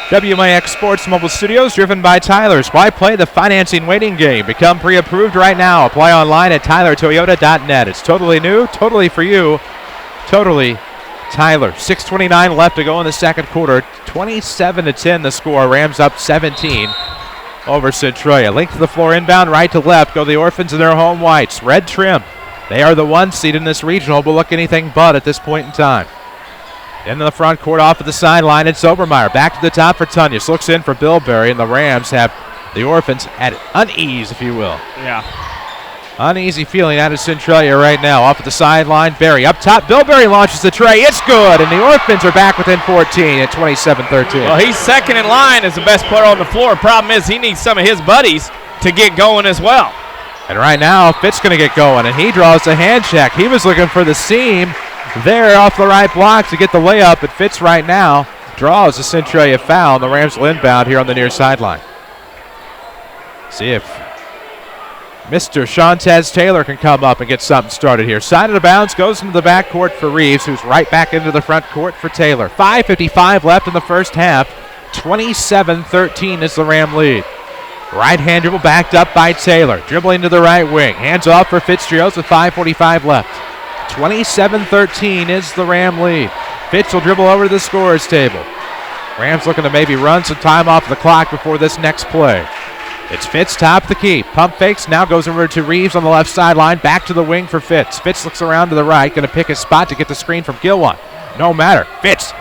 WMIX Sports Mobile Studios, driven by Tyler's. Why play the financing waiting game? Become pre-approved right now. Apply online at tylertoyota.net. It's totally new, totally for you, totally Tyler. 6:29 left to go in the second quarter. 27-10 the score. Rams up 17 over Centralia. Link to the floor inbound, right to left. Go the Orphans in their home whites. Red trim. They are the 1 seed in this regional, but look anything but at this point in time. Into the front court off of the sideline, it's Obermeyer. Back to the top for Tunyas. Looks in for Bilberry, and the Rams have the Orphans at unease, if you will. Yeah. Uneasy feeling out of Centralia right now. Off of the sideline, Berry up top. Bilberry launches the tray. It's good, and the Orphans are back within 14 at 27-13. Well, he's second in line as the best player on the floor. Problem is he needs some of his buddies to get going as well. And right now, Fitz going to get going, and he draws the hand check. He was looking for the seam there off the right block to get the layup, but Fitz right now draws the Centralia foul, and the Rams will inbound here on the near sideline. See if Mr. Shantez Taylor can come up and get something started here. Side of the bounds goes into the backcourt for Reeves, who's right back into the front court for Taylor. 5:55 left in the first half. 27-13 is the Ram lead. Right-hand dribble backed up by Taylor. Dribbling to the right wing. Hands off for Fitzgerald with 5:45 left. 27-13 is the Ram lead. Fitz will dribble over to the scorer's table. Rams looking to maybe run some time off the clock before this next play. It's Fitz top the key. Pump fakes, now goes over to Reeves on the left sideline. Back to the wing for Fitz. Fitz looks around to the right, going to pick his spot to get the screen from Gilwan. No matter. Fitz.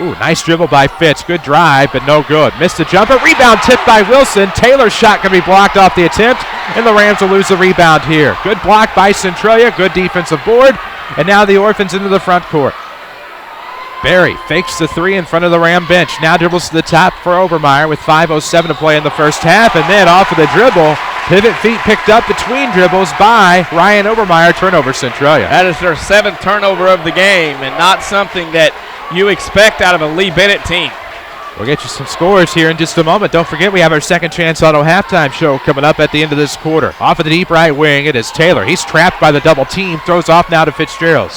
Ooh, nice dribble by Fitz. Good drive, but no good. Missed the jumper. Rebound tipped by Wilson. Taylor's shot can be blocked off the attempt, and the Rams will lose the rebound here. Good block by Centralia. Good defensive board. And now the Orphans into the front court. Berry fakes the three in front of the Ram bench. Now dribbles to the top for Obermeyer with 5:07 to play in the first half. And then off of the dribble, pivot feet picked up between dribbles by Ryan Obermeyer. Turnover Centralia. That is their 7th turnover of the game, and not something that you expect out of a Lee Bennett team. We'll get you some scores here in just a moment. Don't forget we have our Second Chance Auto halftime show coming up at the end of this quarter. Off of the deep right wing, it is Taylor. He's trapped by the double team. Throws off now to Fitzgerald.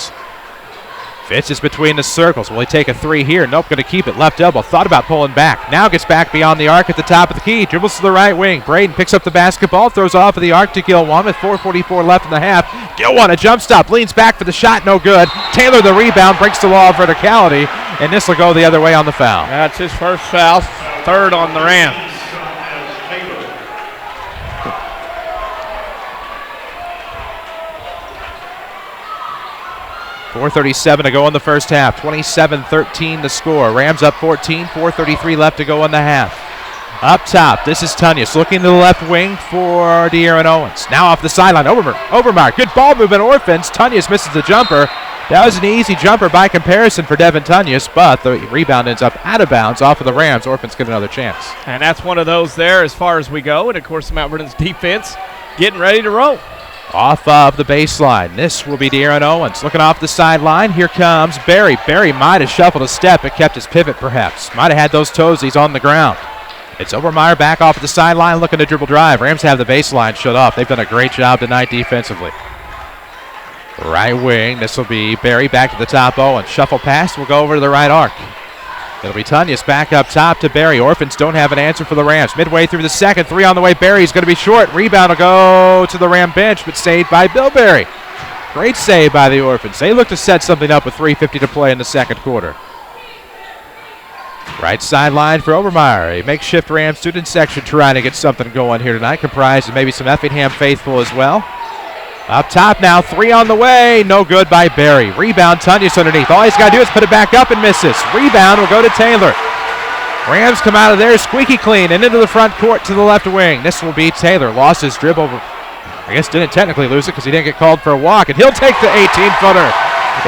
Fitz is between the circles. Will he take a three here? Nope, going to keep it. Left elbow. Thought about pulling back. Now gets back beyond the arc at the top of the key. Dribbles to the right wing. Braden picks up the basketball. Throws off of the arc to Gilwan with 4:44 left in the half. Gilwan a jump stop. Leans back for the shot. No good. Taylor the rebound. Breaks the law of verticality. And this will go the other way on the foul. That's his first foul. Third on the Rams. 4:37 to go in the first half. 27-13 the score. Rams up 14. 4:33 left to go in the half. Up top, this is Tunyas looking to the left wing for De'Aaron Owens. Now off the sideline, Overmar. Good ball movement, Orphans. Tunyas misses the jumper. That was an easy jumper by comparison for Devin Tunyas, but the rebound ends up out of bounds off of the Rams. Orphans get another chance. And that's one of those there as far as we go. And, of course, Mount Vernon's defense getting ready to roll. Off of the baseline. This will be De'Aaron Owens. Looking off the sideline. Here comes Barry. Barry might have shuffled a step but kept his pivot perhaps. Might have had those toesies on the ground. It's Obermeyer back off the sideline looking to dribble drive. Rams have the baseline shut off. They've done a great job tonight defensively. Right wing. This will be Barry back to the top. Owens. Shuffle pass will go over to the right arc. It'll be Tunyas back up top to Barry. Orphans don't have an answer for the Rams. Midway through the second, three on the way. Barry's going to be short. Rebound will go to the Ram bench, but saved by Bill Barry. Great save by the Orphans. They look to set something up with 3:50 to play in the second quarter. Right sideline for Obermeyer. A makeshift Ram student section trying to get something going here tonight, comprised of maybe some Effingham faithful as well. Up top now, three on the way. No good by Barry. Rebound, Tunyas underneath. All he's got to do is put it back up and misses. Rebound will go to Taylor. Rams come out of there squeaky clean and into the front court to the left wing. This will be Taylor. Lost his dribble. I guess didn't technically lose it because he didn't get called for a walk. And he'll take the 18-footer.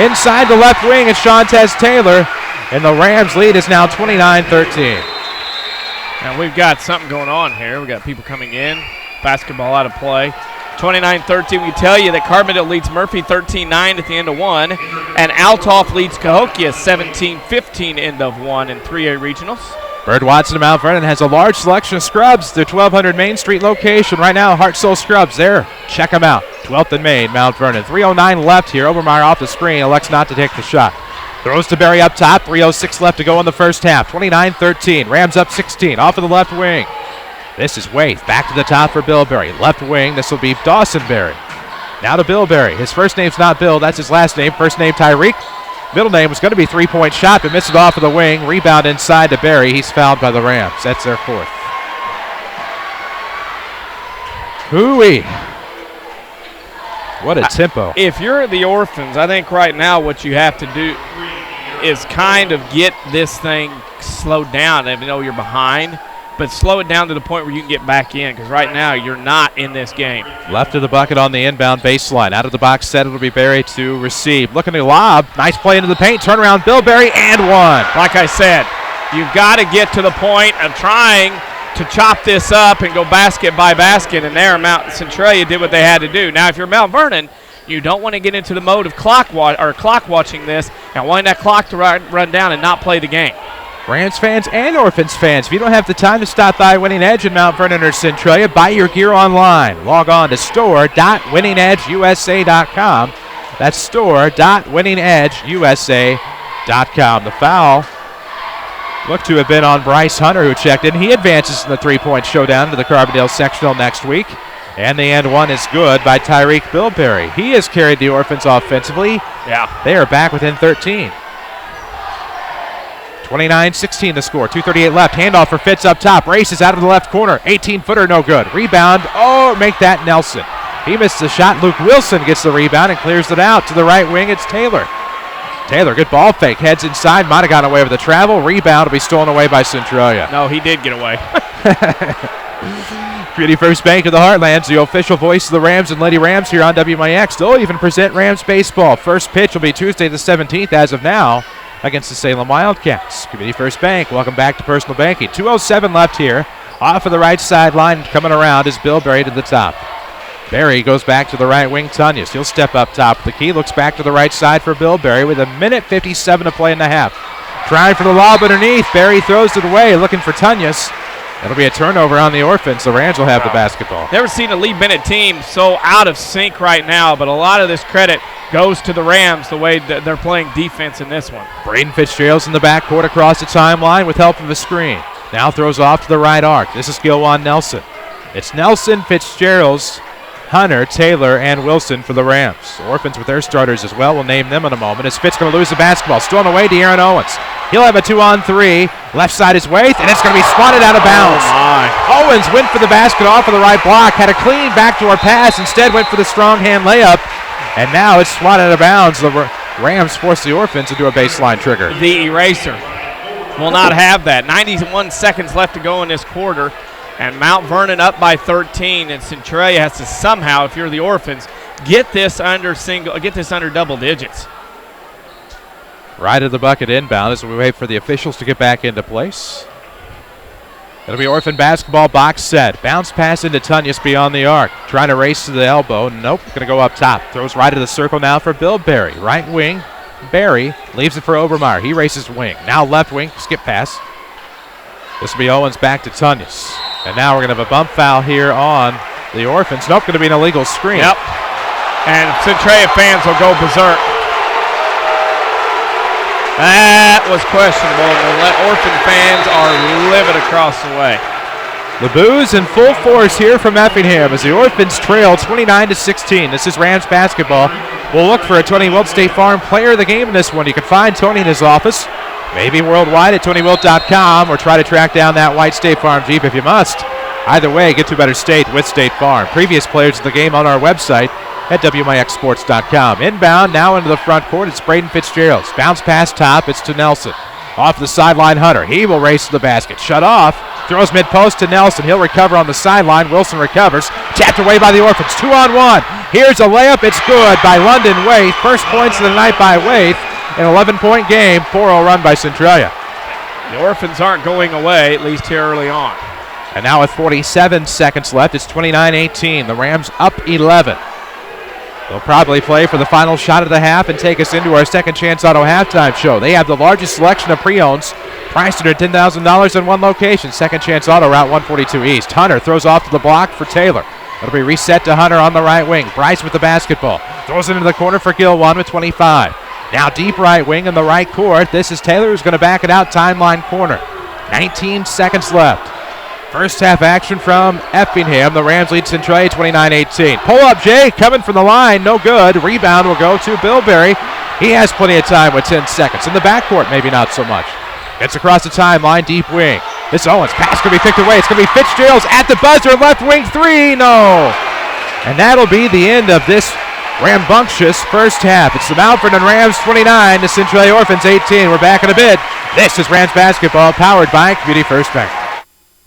Inside the left wing is Shantez Taylor. And the Rams lead is now 29-13. Now we've got something going on here. We've got people coming in. Basketball out of play. 29-13, we tell you that Carbondale leads Murphy 13-9 at the end of one, and Altoff leads Cahokia 17-15 end of one in 3A regionals. Bird Watson of Mount Vernon has a large selection of scrubs. Their 1200 Main Street location right now, Heart Soul Scrubs there. Check them out. 12th and Main, Mount Vernon. 3:09 left here. Obermeyer off the screen, elects not to take the shot. Throws to Barry up top. 3:06 left to go in the first half. 29-13. Rams up 16 off of the left wing. This is Waith. Back to the top for Bill Barry. Left wing. This will be Dawson Barry. Now to Bill Barry. His first name's not Bill. That's his last name. First name Tyreek. Middle name was going to be three-point shot, but missed it off of the wing. Rebound inside to Barry. He's fouled by the Rams. That's their fourth. Hooey. What a tempo. If you're the Orphans, I think right now what you have to do is kind of get this thing slowed down. I know you're behind, but slow it down to the point where you can get back in, because right now you're not in this game. Left of the bucket on the inbound baseline. Out of the box set, it'll be Barry to receive. Looking to lob. Nice play into the paint. Turnaround, Bill Barry, and one. Like I said, you've got to get to the point of trying to chop this up and go basket by basket, and there Mount Centralia did what they had to do. Now, if you're Mount Vernon, you don't want to get into the mode of clock watching this and wanting that clock to run down and not play the game. Rams fans and Orphans fans, if you don't have the time to stop by Winning Edge in Mount Vernon or Centralia, buy your gear online. Log on to store.winningedgeusa.com. That's store.winningedgeusa.com. The foul looked to have been on Bryce Hunter, who checked in. He advances in the three-point showdown to the Carbondale sectional next week. And the end one is good by Tyreek Bilberry. He has carried the Orphans offensively. Yeah. They are back within 13. 29-16 the score. 2:38 left. Handoff for Fitz up top. Races out of the left corner. 18-footer, no good. Rebound. Oh, make that Nelson. He missed the shot. Luke Wilson gets the rebound and clears it out. To the right wing, it's Taylor. Taylor, good ball fake. Heads inside. Might have gotten away with the travel. Rebound will be stolen away by Centralia. No, he did get away. Community First Bank of the Heartlands, the official voice of the Rams and Lady Rams here on WMIX. They'll even present Rams baseball. First pitch will be Tuesday the 17th as of now against the Salem Wildcats. Community First Bank, welcome back to personal banking. 2:07 left here. Off of the right sideline, coming around is Bill Barry to the top. Barry goes back to the right wing, Tunyas. He'll step up top of the key, looks back to the right side for Bill Barry with 1:57 to play in the half. Trying for the lob underneath. Barry throws it away, looking for Tunyas. It'll be a turnover on the Orphans. The Rams will have the basketball. Never seen a Lee Bennett team so out of sync right now, but a lot of this credit goes to the Rams, the way that they're playing defense in this one. Braden Fitzgerald's in the backcourt across the timeline with help of a screen. Now throws off to the right arc. This is Gilwan Nelson. It's Nelson, Fitzgerald's, Hunter, Taylor, and Wilson for the Rams. Orphans with their starters as well. We'll name them in a moment. As Fitz going to lose the basketball. Stolen away to Aaron Owens. He'll have a 2-on-3. Left side is Waith, and it's going to be swatted out of bounds. Oh, Owens went for the basket off of the right block. Had a clean backdoor pass. Instead went for the strong hand layup. And now it's swatted out of bounds. The Rams force the Orphans into a baseline trigger. The eraser will not have that. 91 seconds left to go in this quarter. And Mount Vernon up by 13, and Centralia has to somehow, if you're the Orphans, get this under double digits. Right of the bucket inbound as we wait for the officials to get back into place. It'll be Orphan basketball box set. Bounce pass into Tunyas beyond the arc. Trying to race to the elbow. Nope, going to go up top. Throws right of the circle now for Bill Berry. Right wing, Berry leaves it for Obermeyer. He races wing. Now left wing, skip pass. This will be Owens back to Tunyas. And now we're going to have a bump foul here on the Orphans. Nope, going to be an illegal screen. Yep. And Centralia fans will go berserk. That was questionable. The Orphan fans are livid across the way. The boos in full force here from Effingham as the Orphans trail 29-16. This is Rams basketball. We'll look for a Tony Wilt State Farm player of the game in this one. You can find Tony in his office. Maybe worldwide at TonyWilt.com or try to track down that white State Farm Jeep if you must. Either way, get to a better state with State Farm. Previous players of the game on our website at WMIXsports.com. Inbound now into the front court. It's Braden Fitzgerald. Bounce pass top. It's to Nelson. Off the sideline, Hunter. He will race to the basket. Shut off. Throws mid-post to Nelson. He'll recover on the sideline. Wilson recovers. Tapped away by the Orphans. 2-on-1. Here's a layup. It's good by London Waith. First points of the night by Waith. An 11-point game, 4-0 run by Centralia. The Orphans aren't going away, at least here early on. And now with 47 seconds left, it's 29-18. The Rams up 11. They'll probably play for the final shot of the half and take us into our Second Chance Auto halftime show. They have the largest selection of pre-owns, priced at $10,000 in one location. Second Chance Auto, Route 142 East. Hunter throws off to the block for Taylor. It'll be reset to Hunter on the right wing. Bryce with the basketball. Throws it into the corner for Gilwan with 25. Now deep right wing in the right court. This is Taylor who's going to back it out timeline corner. 19 seconds left. First half action from Effingham. The Rams lead Centralia 29-18. Pull up Jay coming from the line. No good. Rebound will go to Bill Berry. He has plenty of time with 10 seconds. In the backcourt, maybe not so much. Gets across the timeline. Deep wing. This Owens pass going to be picked away. It's going to be Fitzgerald's at the buzzer. Left wing three. No. And that'll be the end of this rambunctious first half. It's the Mount Vernon Rams 29, the Centralia Orphans 18. We're back in a bit. This is Rams basketball powered by Community First Bank.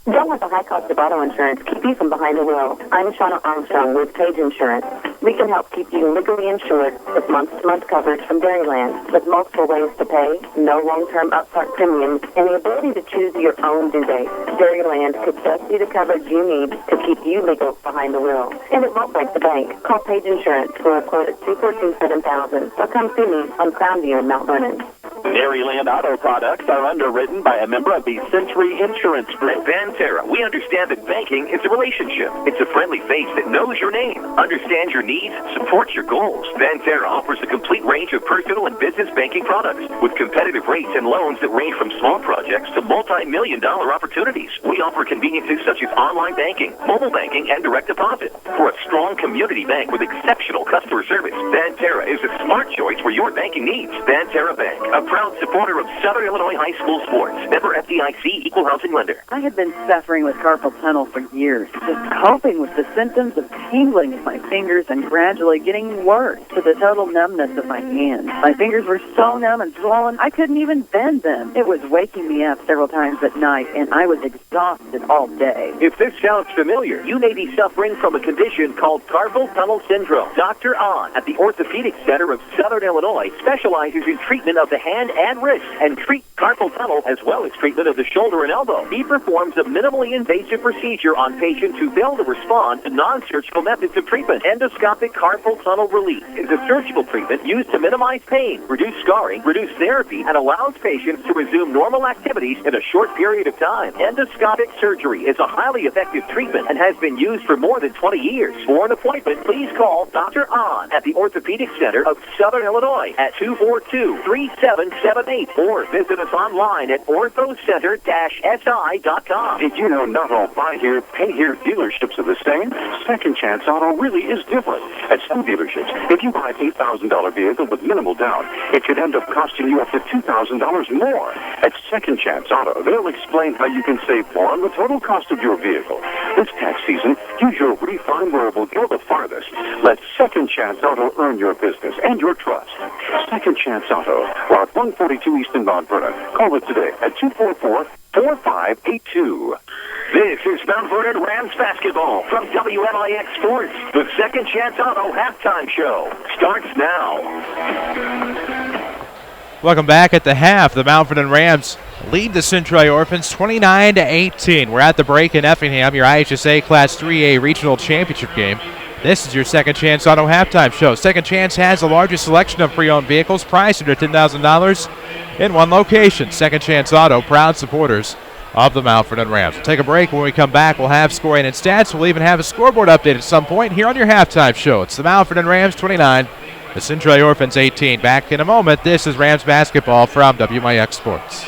Don't let the high cost of auto insurance keep you from behind the wheel. I'm Shauna Armstrong with Page Insurance. We can help keep you legally insured with month-to-month coverage from Dairyland with multiple ways to pay, no long-term upfront premiums, and the ability to choose your own due date. Dairyland could just be the coverage you need to keep you legal behind the wheel. And it won't break the bank. Call Page Insurance for a quote at 242-7000 or come see me on Crownview in Mount Vernon. Dairyland Auto products are underwritten by a member of the Century Insurance Group. Banterra, we understand that banking is a relationship. It's a friendly face that knows your name, understands your needs, supports your goals. Banterra offers a complete range of personal and business banking products with competitive rates and loans that range from small projects to multi-million-dollar opportunities. We offer conveniences such as online banking, mobile banking, and direct deposit. For a strong community bank with exceptional customer service, Banterra is a smart choice for your banking needs. Banterra Bank, a proud supporter of Southern Illinois high school sports. Member FDIC, equal housing lender. I had been suffering with carpal tunnel for years, just coping with the symptoms of tingling in my fingers and gradually getting worse to the total numbness of my hands. My fingers were so numb and swollen, I couldn't even bend them. It was waking me up several times at night, and I was exhausted all day. If this sounds familiar, you may be suffering from a condition called carpal tunnel syndrome. Dr. Ahn at the Orthopedic Center of Southern Illinois specializes in treatment of the hand hand and wrist and treat carpal tunnel as well as treatment of the shoulder and elbow. He performs a minimally invasive procedure on patients who fail to respond to non-surgical methods of treatment. Endoscopic carpal tunnel release is a surgical treatment used to minimize pain, reduce scarring, reduce therapy, and allows patients to resume normal activities in a short period of time. Endoscopic surgery is a highly effective treatment and has been used for more than 20 years. For an appointment, please call Dr. Ahn at the Orthopedic Center of Southern Illinois at 242-3778 or visit us online at orthocenter-si.com. Did you know not all buy here, pay here dealerships are the same? Second Chance Auto really is different. At some dealerships, if you buy an $8,000 vehicle with minimal down, it could end up costing you up to $2,000 more. At Second Chance Auto, they'll explain how you can save more on the total cost of your vehicle. This tax season, use your refund where it will go the farthest. Let Second Chance Auto earn your business and your trust. Second Chance Auto, Route 142 East in Mount Vernon. Call it today at 244-4582. This is Mount Vernon Rams basketball from WMIX Sports. The Second Chance Auto halftime show starts now. Welcome back at the half. The Mount Vernon Rams lead the Centralia Orphans 29-18. We're at the break in Effingham, your IHSA Class 3A Regional Championship game. This is your Second Chance Auto halftime show. Second Chance has the largest selection of pre-owned vehicles priced under $10,000 in one location. Second Chance Auto, proud supporters of the Mount Vernon Rams. We'll take a break. When we come back, we'll have scoring and stats. We'll even have a scoreboard update at some point here on your halftime show. It's the Mount Vernon Rams 29, the Centralia Orphans 18. Back in a moment. This is Rams basketball from WMIX Sports.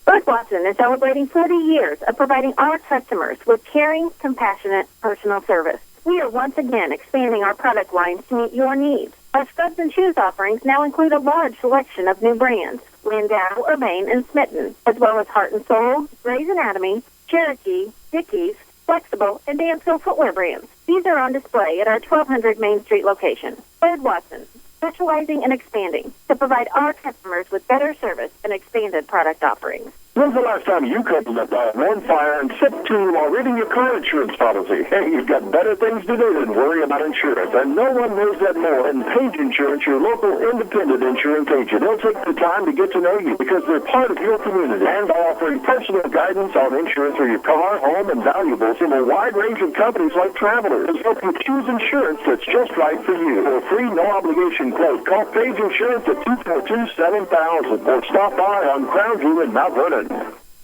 Bud Watson is celebrating 40 years of providing our customers with caring, compassionate, personal service. We are once again expanding our product lines to meet your needs. Our studs and shoes offerings now include a large selection of new brands, Landau, Urbane, and Smitten, as well as Heart & Soul, Gray's Anatomy, Cherokee, Dickies, Flexible, and Danville footwear brands. These are on display at our 1200 Main Street location. Bud Watson, specializing and expanding to provide our customers with better service and expanded product offerings. When's the last time you couldn't let one fire and sip two while reading your car insurance policy? Hey, you've got better things to do than worry about insurance, and no one knows that more than Page Insurance, your local independent insurance agent. They'll take the time to get to know you because they're part of your community and offering personal guidance on insurance for your car, home, and valuables from a wide range of companies like Travelers. They'll help you choose insurance that's just right for you. For a free, no-obligation quote, call Page Insurance at 242-7000 or stop by on Crownview in Mount Vernon.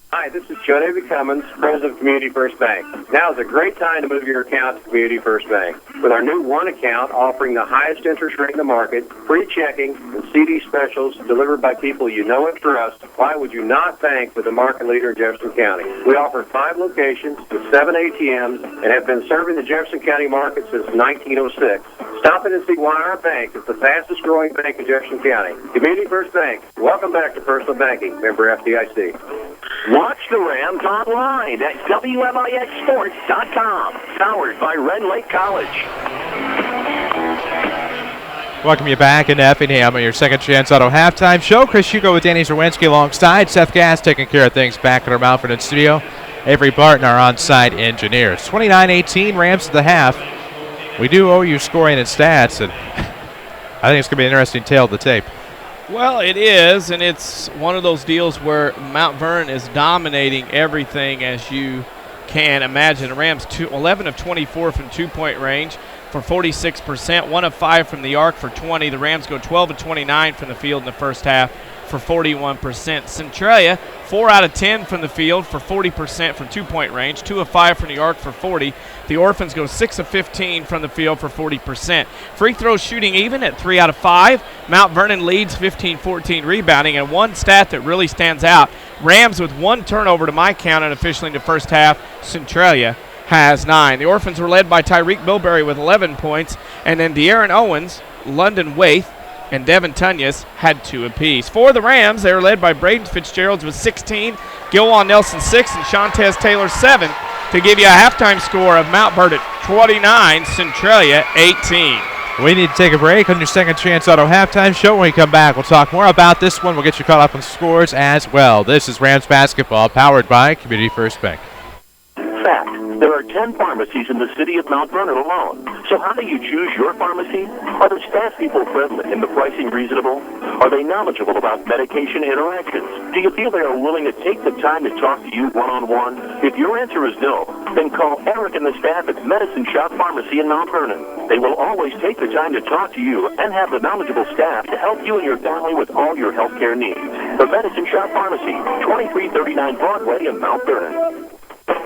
Hi, this is Joe David Cummins, President of Community First Bank. Now is a great time to move your account to Community First Bank. With our new one account offering the highest interest rate in the market, free checking, and CD specials delivered by people you know and trust, why would you not bank with the market leader in Jefferson County? We offer 5 locations with 7 ATMs and have been serving the Jefferson County market since 1906. Stop in and see why our bank is the fastest growing bank in Jefferson County. Community First Bank. Welcome back to Personal Banking. Member FDIC. Watch the Rams online at WMIXsports.com. Powered by Red Lake College. Welcome you back into Effingham on your Second Chance Auto halftime show. Chris Hugo with Danny Czerwinski alongside Seth Gass taking care of things back at our Mount Vernon studio. Avery Barton, our on-site engineers. 29-18, Rams at the half. We do owe you scoring and stats, and I think it's going to be an interesting tale of the tape. Well, it is, and it's one of those deals where Mount Vernon is dominating everything as you can imagine. The Rams 11 of 24 from two-point range for 46%, 1 of 5 from the arc for 20. The Rams go 12 of 29 from the field in the first half for 41%. Centralia, 4 out of 10 from the field for 40% from two-point range, 2 of 5 from the arc for 40. The Orphans go 6 of 15 from the field for 40%. Free throw shooting even at 3 out of 5. Mount Vernon leads 15-14 rebounding, and one stat that really stands out, Rams with 1 turnover to my count and officially in the first half. Centralia has 9. The Orphans were led by Tyreek Bilberry with 11 points, and then De'Aaron Owens, London Waith, and Devin Tunyas had 2 apiece. For the Rams, they were led by Braden Fitzgerald with 16, Gilwan Nelson 6, and Shantez Taylor 7 to give you a halftime score of Mount Vernon 29, Centralia 18. We need to take a break on your Second Chance Auto halftime show. When we come back, we'll talk more about this one. We'll get you caught up on scores as well. This is Rams basketball powered by Community First Bank. Fact, there are 10 pharmacies in the city of Mount Vernon alone. So how do you choose your pharmacy? Are the staff people friendly and the pricing reasonable? Are they knowledgeable about medication interactions? Do you feel they are willing to take the time to talk to you one-on-one? If your answer is no, then call Eric and the staff at Medicine Shop Pharmacy in Mount Vernon. They will always take the time to talk to you and have the knowledgeable staff to help you and your family with all your healthcare needs. The Medicine Shop Pharmacy, 2339 Broadway in Mount Vernon.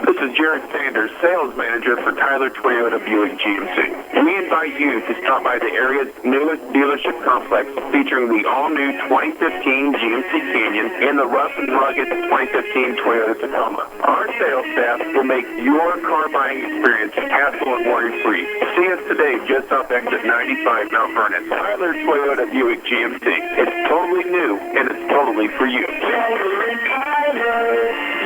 This is Jared Sanders, sales manager for Tyler Toyota Buick GMC. We invite you to stop by the area's newest dealership complex featuring the all-new 2015 GMC Canyon and the rough and rugged 2015 Toyota Tacoma. Our sales staff will make your car buying experience hassle and worry-free. See us today just off exit 95 Mount Vernon. Tyler Toyota Buick GMC. It's totally new and it's totally for you.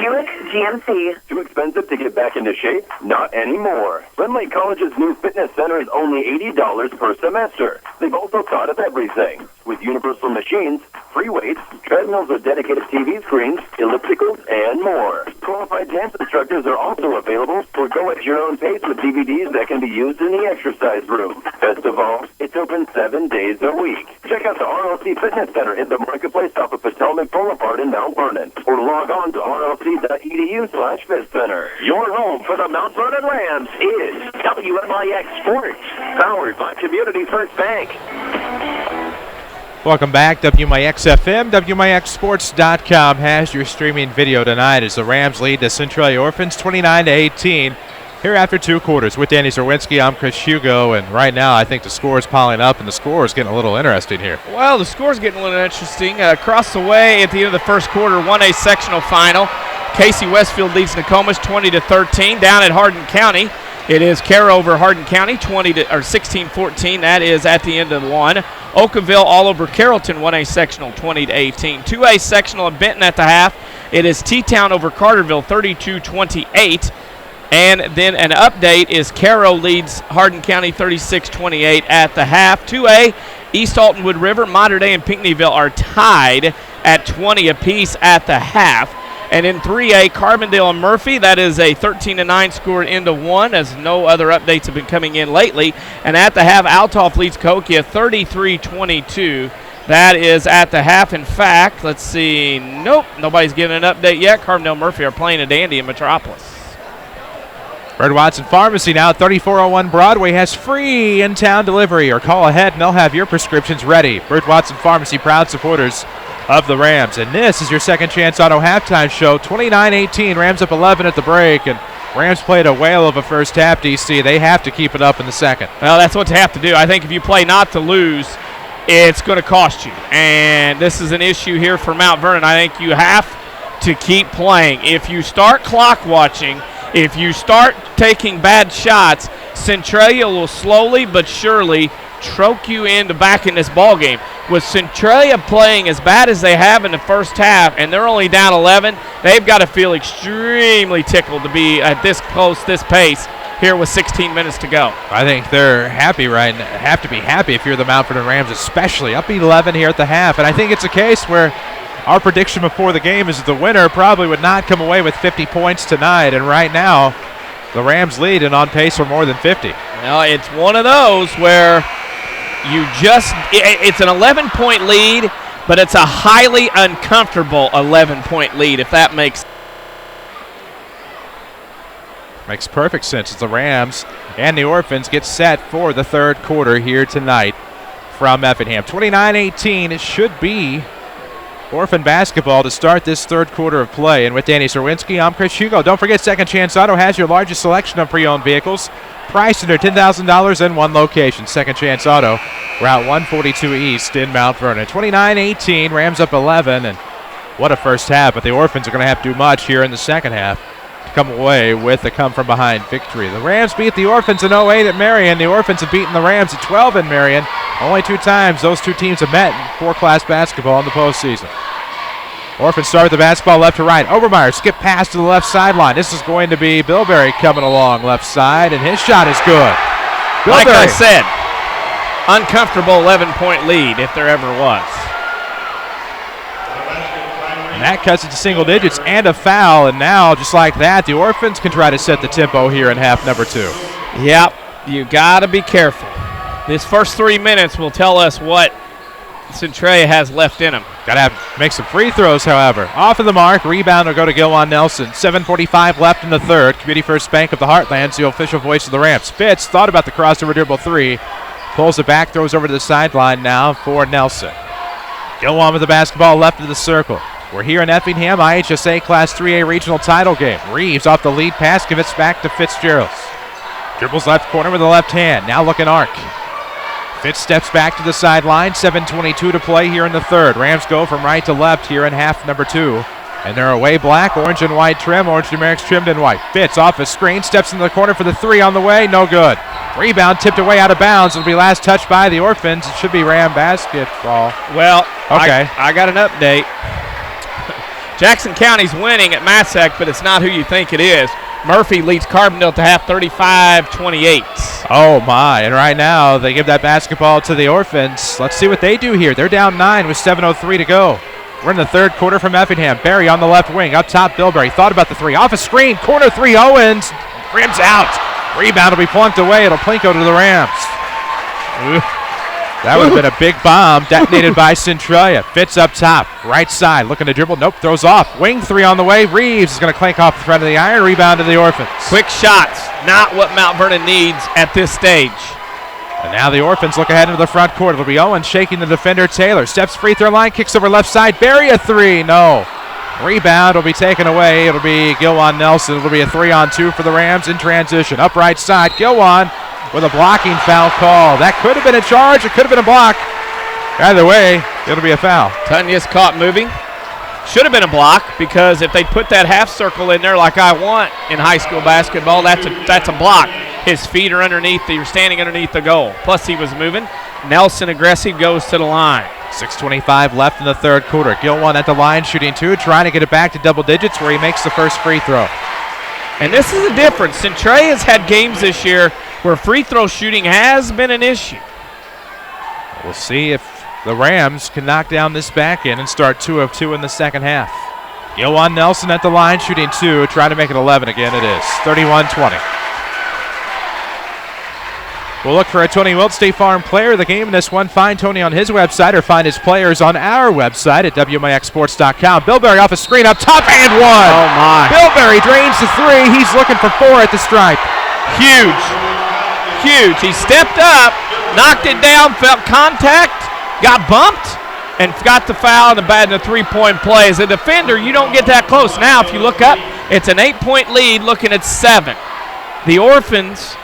Buick GMC. Too expensive to get back into shape? Not anymore. Glen Lake College's new fitness center is only $80 per semester. They've also thought of everything, with universal machines, free weights, treadmills with dedicated TV screens, ellipticals, and more. Qualified dance instructors are also available, or go at your own pace with DVDs that can be used in the exercise room. Best of all, it's open 7 days a week. Check out the ROC Fitness Center in the Marketplace off of Potomac Boulevard in Mount Vernon, or log on to rlc.edu/fitcenter. Your home for the Mount Vernon Rams is WMIX Sports, powered by Community First Bank. Welcome back. WMIX FM, WMIXsports.com has your streaming video tonight as the Rams lead the Centralia Orphans 29-18 here after 2 quarters. With Danny Czerwinski, I'm Chris Hugo, and right now I think the score is piling up and the score is getting a little interesting here. Well, the score is getting a little interesting. Across the way at the end of the first quarter, 1A sectional final. Casey Westfield leads Nokomis 20-13. Down at Hardin County, it is Caro over Hardin County 16-14. That is at the end of 1. Oakville all over Carrollton 1A sectional 20-18. 2A sectional at Benton at the half. It is T-Town over Carterville 32-28. And then an update is Caro leads Hardin County 36-28 at the half. 2A, East Altonwood River, Mater Dei, and Pinckneyville are tied at 20 apiece at the half. And in 3A, Carbondale and Murphy, that is a 13-9 score into 1, as no other updates have been coming in lately. And at the half, Altoff leads Cahokia 33-22. That is at the half. In fact, let's see. Nope, nobody's giving an update yet. Carbondale and Murphy are playing a dandy in Metropolis. Bird Watson Pharmacy now at 3401 Broadway has free in-town delivery, or call ahead and they'll have your prescriptions ready. Bird Watson Pharmacy, proud supporters of the Rams. And this is your Second Chance Auto halftime show. 29-18, Rams up 11 at the break, and Rams played a whale of a first half, DC. They have to keep it up in the second. Well, that's what they have to do. I think if you play not to lose, it's going to cost you. And this is an issue here for Mount Vernon. I think you have to keep playing. If you start clock watching, if you start taking bad shots, Centralia will slowly but surely choke you into back in this ball game. With Centralia playing as bad as they have in the first half, and they're only down 11, they've got to feel extremely tickled to be at this close, this pace here with 16 minutes to go. I think they're happy right now. Have to be happy if you're the Mount Vernon Rams, especially up 11 here at the half. And I think it's a case where our prediction before the game is that the winner probably would not come away with 50 points tonight. And right now, the Rams lead and on pace for more than 50. Well, it's one of those where it's an 11-point lead, but it's a highly uncomfortable 11-point lead, if that makes perfect sense as the Rams and the Orphans get set for the third quarter here tonight from Effingham. 29-18, it should be Orphan basketball to start this third quarter of play. And with Danny Czerwinski, I'm Chris Hugo. Don't forget, Second Chance Auto has your largest selection of pre-owned vehicles, priced under $10,000 in one location. Second Chance Auto, Route 142 East in Mount Vernon. 29-18, Rams up 11, and what a first half. But the Orphans are going to have to do much here in the second half to come away with a come-from-behind victory. The Rams beat the Orphans in 08 at Marion. The Orphans have beaten the Rams at 12 in Marion. Only 2 times those two teams have met in 4-class basketball in the postseason. Orphans start with the basketball left to right. Obermeyer skip pass to the left sideline. This is going to be Bilberry coming along left side, and his shot is good. Bilberry. Like I said, uncomfortable 11-point lead if there ever was. And that cuts it to single digits and a foul, and now, just like that, the Orphans can try to set the tempo here in half number 2. Yep, you got to be careful. This first 3 minutes will tell us what Centralia has left in them. Got to make some free throws, however. Off of the mark. Rebound will go to Gilwan Nelson. 7:45 left in the third. Community First Bank of the Heartlands, the official voice of the Rams. Fitz thought about the crossover dribble three. Pulls it back, throws over to the sideline now for Nelson. Gilwan with the basketball left of the circle. We're here in Effingham, IHSA Class 3A regional title game. Reeves off the lead pass, gives it back to Fitzgerald. Dribbles left corner with the left hand. Now looking arc. Fitz steps back to the sideline. 7:22 to play here in the third. Rams go from right to left here in half number 2. And they're away black, orange and white trim. Orange numerics trimmed in white. Fitz off a screen, steps in the corner for the three on the way. No good. Rebound tipped away out of bounds. It'll be last touched by the Orphans. It should be Ram basketball. Well, okay. I got an update. Jackson County's winning at Massac, but it's not who you think it is. Murphy leads Carbondale to half 35-28. Oh, my. And right now, they give that basketball to the Orphans. Let's see what they do here. They're down 9 with 7:03 to go. We're in the third quarter from Effingham. Barry on the left wing. Up top, Bilberry. Thought about the three. Off a screen. Corner three, Owens. Rims out. Rebound will be plunked away. It'll Plinko to the Rams. That would have been a big bomb detonated by Centralia. Fitz up top. Right side. Looking to dribble. Nope. Throws off. Wing three on the way. Reeves is going to clank off the front of the iron. Rebound to the Orphans. Quick shots. Not what Mount Vernon needs at this stage. And now the Orphans look ahead into the front court. It'll be Owens shaking the defender. Taylor steps free throw line. Kicks over left side. Barry a three. No. Rebound will be taken away. It'll be Gilwan Nelson. It'll be a 3-on-2 for the Rams in transition. Up right side. Gilwan with a blocking foul call. That could have been a charge. It could have been a block. Either way, it'll be a foul. Tunya's caught moving. Should have been a block because if they put that half circle in there like I want in high school basketball, that's a block. His feet are underneath. You're standing underneath the goal. Plus he was moving. Nelson aggressive goes to the line. 6:25 left in the third quarter. Gilwan at the line shooting two, trying to get it back to double digits where he makes the first free throw. And this is the difference. Centralia's had games this year where free throw shooting has been an issue. We'll see if the Rams can knock down this back end and start 2 of 2 in the second half. Gilwan Nelson at the line shooting two, trying to make it 11 again. It is 31-20. We'll look for a Tony Wilt State Farm player of the game in this one. Find Tony on his website or find his players on our website at WMIXsports.com. Bilberry off a screen up top and one. Oh, my. Bilberry drains the three. He's looking for 4 at the stripe. Huge. Huge. He stepped up, knocked it down, felt contact, got bumped, and got the foul in the three-point play. As a defender, you don't get that close. Now, if you look up, it's an 8-point lead looking at 7. The Orphans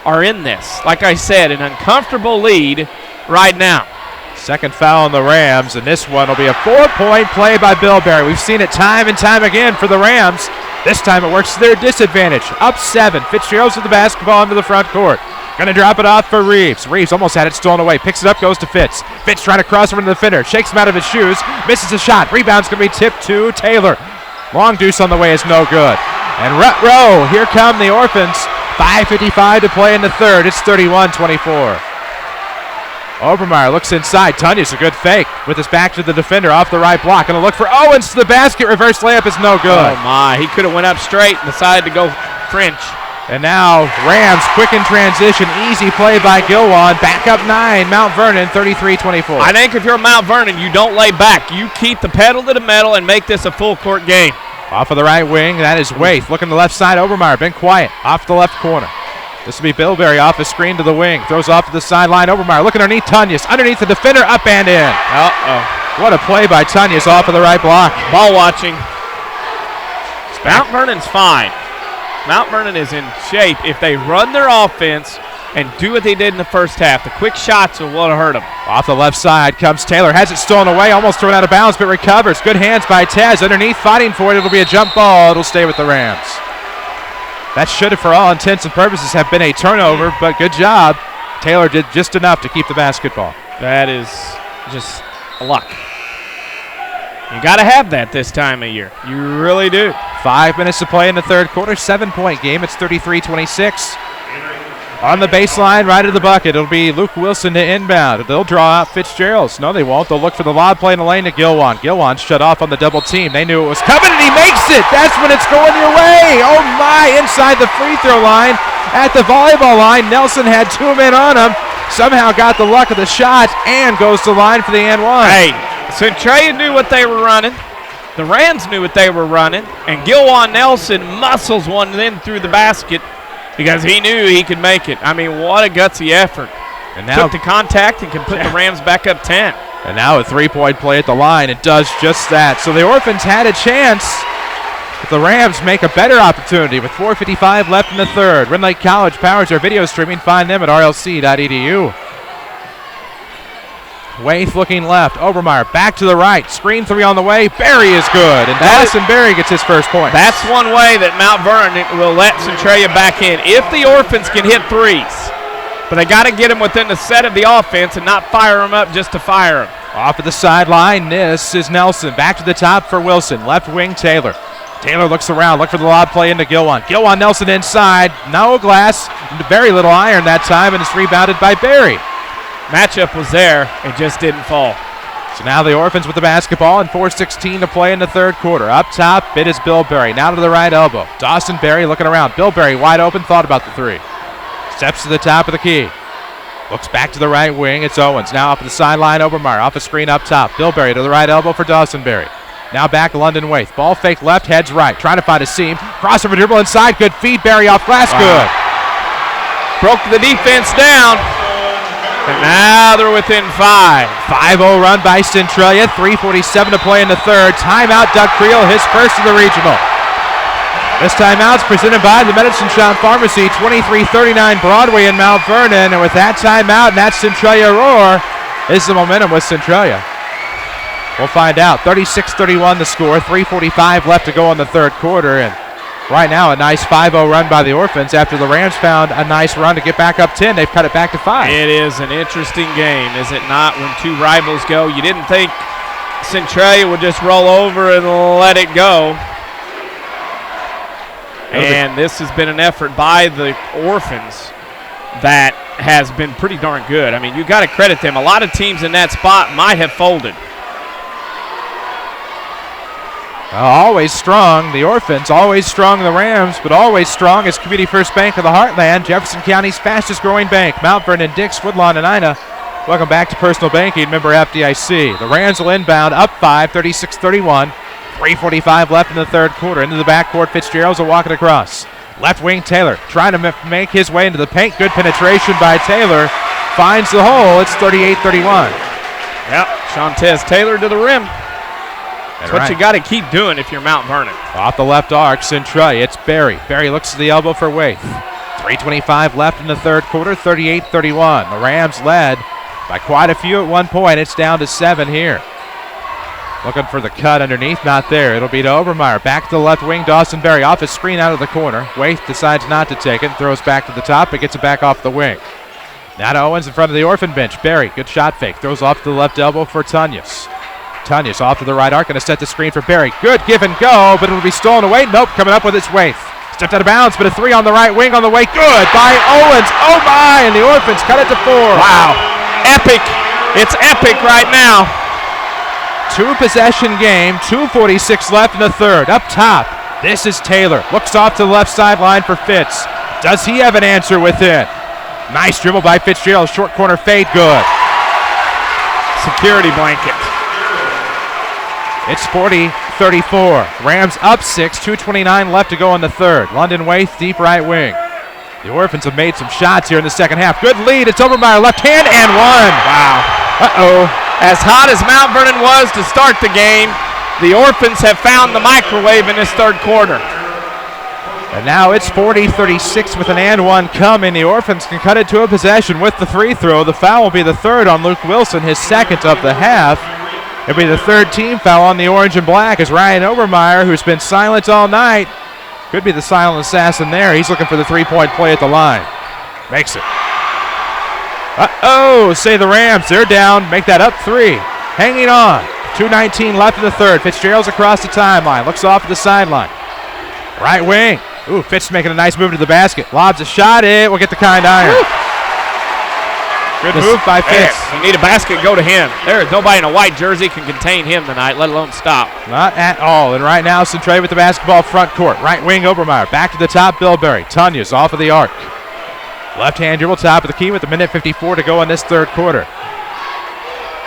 are in this. Like I said, an uncomfortable lead right now. Second foul on the Rams, and this one will be a 4-point play by Bilberry. We've seen it time and time again for the Rams. This time it works to their disadvantage. Up 7. Fitzgerald's with the basketball into the front court. Going to drop it off for Reeves. Reeves almost had it stolen away. Picks it up, goes to Fitz. Fitz trying to cross over to the defender. Shakes him out of his shoes. Misses a shot. Rebound's going to be tipped to Taylor. Long deuce on the way is no good. And row, here come the Orphans. 5:55 to play in the third. It's 31-24. Obermeyer looks inside. Tunya's a good fake with his back to the defender off the right block. Going to look for Owens to the basket. Reverse layup is no good. Oh, my. He could have went up straight and decided to go French. And now Rams quick in transition. Easy play by Gilwan. Back up 9. Mount Vernon 33-24. I think if you're Mount Vernon, you don't lay back. You keep the pedal to the metal and make this a full court game. Off of the right wing, that is Waith. Looking to the left side, Obermeyer, been quiet. Off the left corner. This will be Bilberry off a screen to the wing. Throws off to the sideline, Obermeyer looking underneath Tunya's. Underneath the defender, up and in. Uh-oh. What a play by Tunya's off of the right block. Ball watching. Mount Vernon's fine. Mount Vernon is in shape if they run their offense and do what they did in the first half. The quick shots are what hurt them. Off the left side comes Taylor. Has it stolen away. Almost thrown out of bounds, but recovers. Good hands by Tez. Underneath, fighting for it. It'll be a jump ball. It'll stay with the Rams. That should have, for all intents and purposes, have been a turnover, but good job. Taylor did just enough to keep the basketball. That is just luck. You got to have that this time of year. You really do. 5 minutes to play in the third quarter. 7-point game. It's 33-26. On the baseline, right of the bucket, it'll be Luke Wilson to inbound. They'll draw out Fitzgerald's. No, they won't. They'll look for the lob play in the lane to Gilwan. Gilwan shut off on the double team. They knew it was coming, and he makes it. That's when it's going your way. Oh, my, inside the free throw line at the volleyball line. Nelson had 2 men on him. somehow got the luck of the shot and goes to the line for the and one. Hey, Centralia knew what they were running. The Rams knew what they were running. And Gilwan Nelson muscles one in through the basket because he knew he could make it. I mean, what a gutsy effort. And now took the contact and can put the Rams back up 10. And now a three-point play at the line. It does just that. So the Orphans had a chance, but the Rams make a better opportunity with 4:55 left in the third. Red Lake College powers our video streaming. Find them at rlc.edu. Waith looking left. Obermeyer back to the right. Screen three on the way. Barry is good. And Dawson Barry gets his first point. That's one way that Mount Vernon will let Centralia back in if the Orphans can hit threes. But they got to get them within the set of the offense and not fire them up just to fire them. Off of the sideline, this is Nelson. Back to the top for Wilson. Left wing, Taylor. Taylor looks around, look for the lob play into Gilwan. Gilwan Nelson inside. No glass. Very little iron that time, and it's rebounded by Barry. Matchup was there. It just didn't fall. So now the Orphans with the basketball and 4:16 to play in the third quarter. Up top, it is Bill Barry. Now to the right elbow. Dawson Barry looking around. Bill Barry wide open, thought about the three. Steps to the top of the key. Looks back to the right wing. It's Owens. Now off the sideline, Obermeyer. Off a screen up top. Bill Barry to the right elbow for Dawson Barry. Now back London Waith. Ball fake left, heads right. Trying to find a seam. Crossover dribble inside. Good feed. Barry off glass. Wow. Good. Broke the defense down. And now they're within 5. 5-0 run by Centralia. 3:47 to play in the third. Timeout, Doug Creel. His first of the regional. This timeout's presented by the Medicine Shop Pharmacy, 2339 Broadway in Mount Vernon. And with that timeout and that Centralia roar, is the momentum with Centralia. We'll find out. 36-31 the score. 3:45 left to go in the third quarter. And right now a nice 5-0 run by the Orphans after the Rams found a nice run to get back up 10. They've cut it back to 5. It is an interesting game, is it not, when two rivals go? You didn't think Centralia would just roll over and let it go. And this has been an effort by the Orphans that has been pretty darn good. I mean, you got to credit them. A lot of teams in that spot might have folded. Always strong, the Orphans. Always strong, the Rams. But always strong is Community First Bank of the Heartland, Jefferson County's fastest growing bank. Mount Vernon, Dix, Woodlawn, and Ina. Welcome back to Personal Banking, member FDIC. The Rams will inbound up 5, 36-31. 3:45 left in the third quarter. Into the backcourt, Fitzgerald's will walk it across. Left wing, Taylor trying to make his way into the paint. Good penetration by Taylor. Finds the hole. It's 38-31. Yep, Shantez Taylor to the rim. That's what you got to keep doing if you're Mount Vernon. Off the left arc, Centralia. It's Barry. Barry looks to the elbow for Waith. 3:25 left in the third quarter, 38-31. The Rams led by quite a few at one point. It's down to 7 here. Looking for the cut underneath, not there. It'll be to Obermeyer. Back to the left wing, Dawson Barry off his screen out of the corner. Waith decides not to take it, throws back to the top, but gets it back off the wing. Now to Owens in front of the Orphan bench. Barry, good shot fake. Throws off to the left elbow for Tunyas. Tunyas off to the right arc, going to set the screen for Barry. Good give and go, but it'll be stolen away. Nope, coming up with its Waith. Stepped out of bounds, but a three on the right wing on the way. Good by Owens. Oh my, and the Orphans cut it to 4. Wow, epic. It's epic right now. 2-possession game, 2:46 left in the third. Up top, this is Taylor. Looks off to the left sideline for Fitz. Does he have an answer within? Nice dribble by Fitzgerald. Short corner fade, good. Security blanket. It's 40-34. Rams up 6, 2:29 left to go in the third. London Waith, deep right wing. The Orphans have made some shots here in the second half. Good lead. It's Obermeyer, left hand, and one. Wow. Uh-oh. As hot as Mount Vernon was to start the game, the Orphans have found the microwave in this third quarter. And now it's 40-36 with an and one coming. The Orphans can cut it to a possession with the free throw. The foul will be the third on Luke Wilson, his second of the half. It'll be the third team foul on the orange and black as Ryan Obermeyer, who's been silent all night, could be the silent assassin there. He's looking for the three-point play at the line. Makes it. Uh-oh, say the Rams. They're down. Make that up 3. Hanging on. 2:19 left in the third. Fitzgerald's across the timeline. Looks off to the sideline. Right wing. Ooh, Fitz making a nice move to the basket. Lobs a shot. It will get the kind iron. Woo. Good move by Fitz. You need a basket, go to him. There is nobody in a white jersey can contain him tonight, let alone stop. Not at all. And right now, Centralia with the basketball front court. Right wing, Obermeyer. Back to the top, Bill Barry. Tunyas off of the arc. Left-hand dribble, top of the key with a minute 54 to go in this third quarter.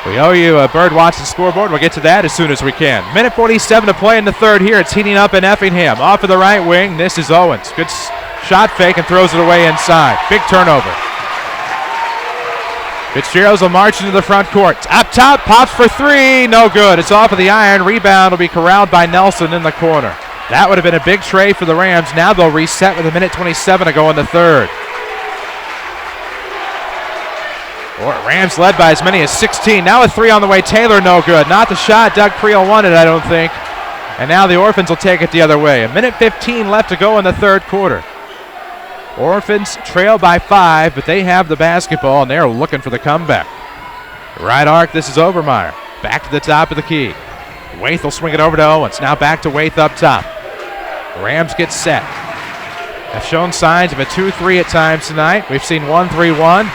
We owe you a Bird Watson scoreboard. We'll get to that as soon as we can. Minute 47 to play in the third here. It's heating up in Effingham. Off of the right wing, this is Owens. Good shot fake and throws it away inside. Big turnover. Fitzgerald will march into the front court. Up top, pops for three. No good. It's off of the iron. Rebound will be corralled by Nelson in the corner. That would have been a big tray for the Rams. Now they'll reset with a minute 27 to go in the third. Rams led by as many as 16. Now a three on the way. Taylor, no good. Not the shot Doug Creel wanted, I don't think. And now the Orphans will take it the other way. A minute 15 left to go in the third quarter. Orphans trail by 5, but they have the basketball, and they're looking for the comeback. Right arc, this is Obermeyer. Back to the top of the key. Waith will swing it over to Owens. Now back to Waith up top. Rams get set. Have shown signs of a 2-3 at times tonight. We've seen 1-3-1.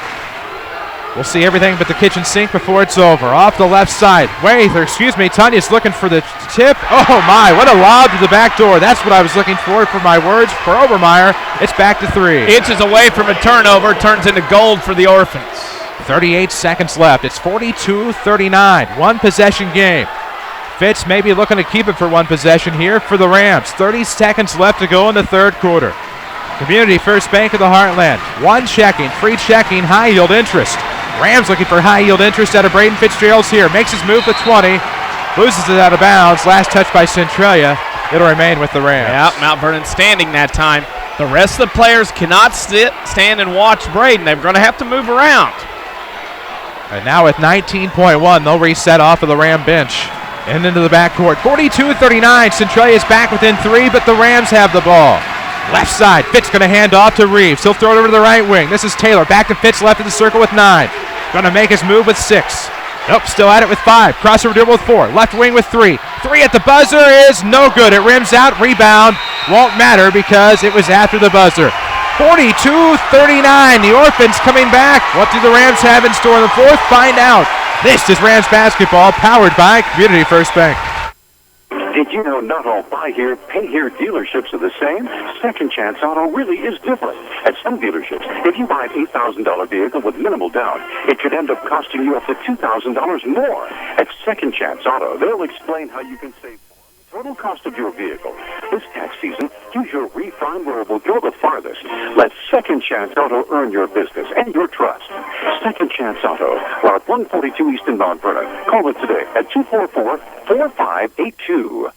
We'll see everything but the kitchen sink before it's over. Off the left side. Tanya's looking for the tip. Oh my, what a lob to the back door. That's what I was looking for my words. For Obermeyer, it's back to 3. Inches away from a turnover, turns into gold for the Orphans. 38 seconds left. It's 42-39. One possession game. Fitz may be looking to keep it for one possession here for the Rams. 30 seconds left to go in the third quarter. Community First Bank of the Heartland. One checking, free checking, high yield interest. Rams looking for high yield interest out of Braden Fitzgerald's here. Makes his move to 20. Loses it out of bounds. Last touch by Centralia. It'll remain with the Rams. Yeah, Mount Vernon standing that time. The rest of the players cannot stand and watch Braden. They're going to have to move around. And now with 19.1, they'll reset off of the Ram bench. And into the backcourt. 42-39. Centralia's back within 3, but the Rams have the ball. Left side, Fitz going to hand off to Reeves. He'll throw it over to the right wing. This is Taylor. Back to Fitz, left of the circle with 9. Going to make his move with 6. Nope, still at it with 5. Crossover dribble with 4. Left wing with 3. 3 at the buzzer is no good. It rims out. Rebound won't matter because it was after the buzzer. 42-39. The Orphans coming back. What do the Rams have in store in the fourth? Find out. This is Rams basketball powered by Community First Bank. Did you know not all buy here, pay here dealerships are the same? Second Chance Auto really is different. At some dealerships, if you buy an $8,000 vehicle with minimal down, it could end up costing you up to $2,000 more. At Second Chance Auto, they'll explain how you can save total cost of your vehicle. This tax season, use your refund where it will go the farthest. Let Second Chance Auto earn your business and your trust. Second Chance Auto, Route 142 East in Mount Vernon. Call it today at 244-4582.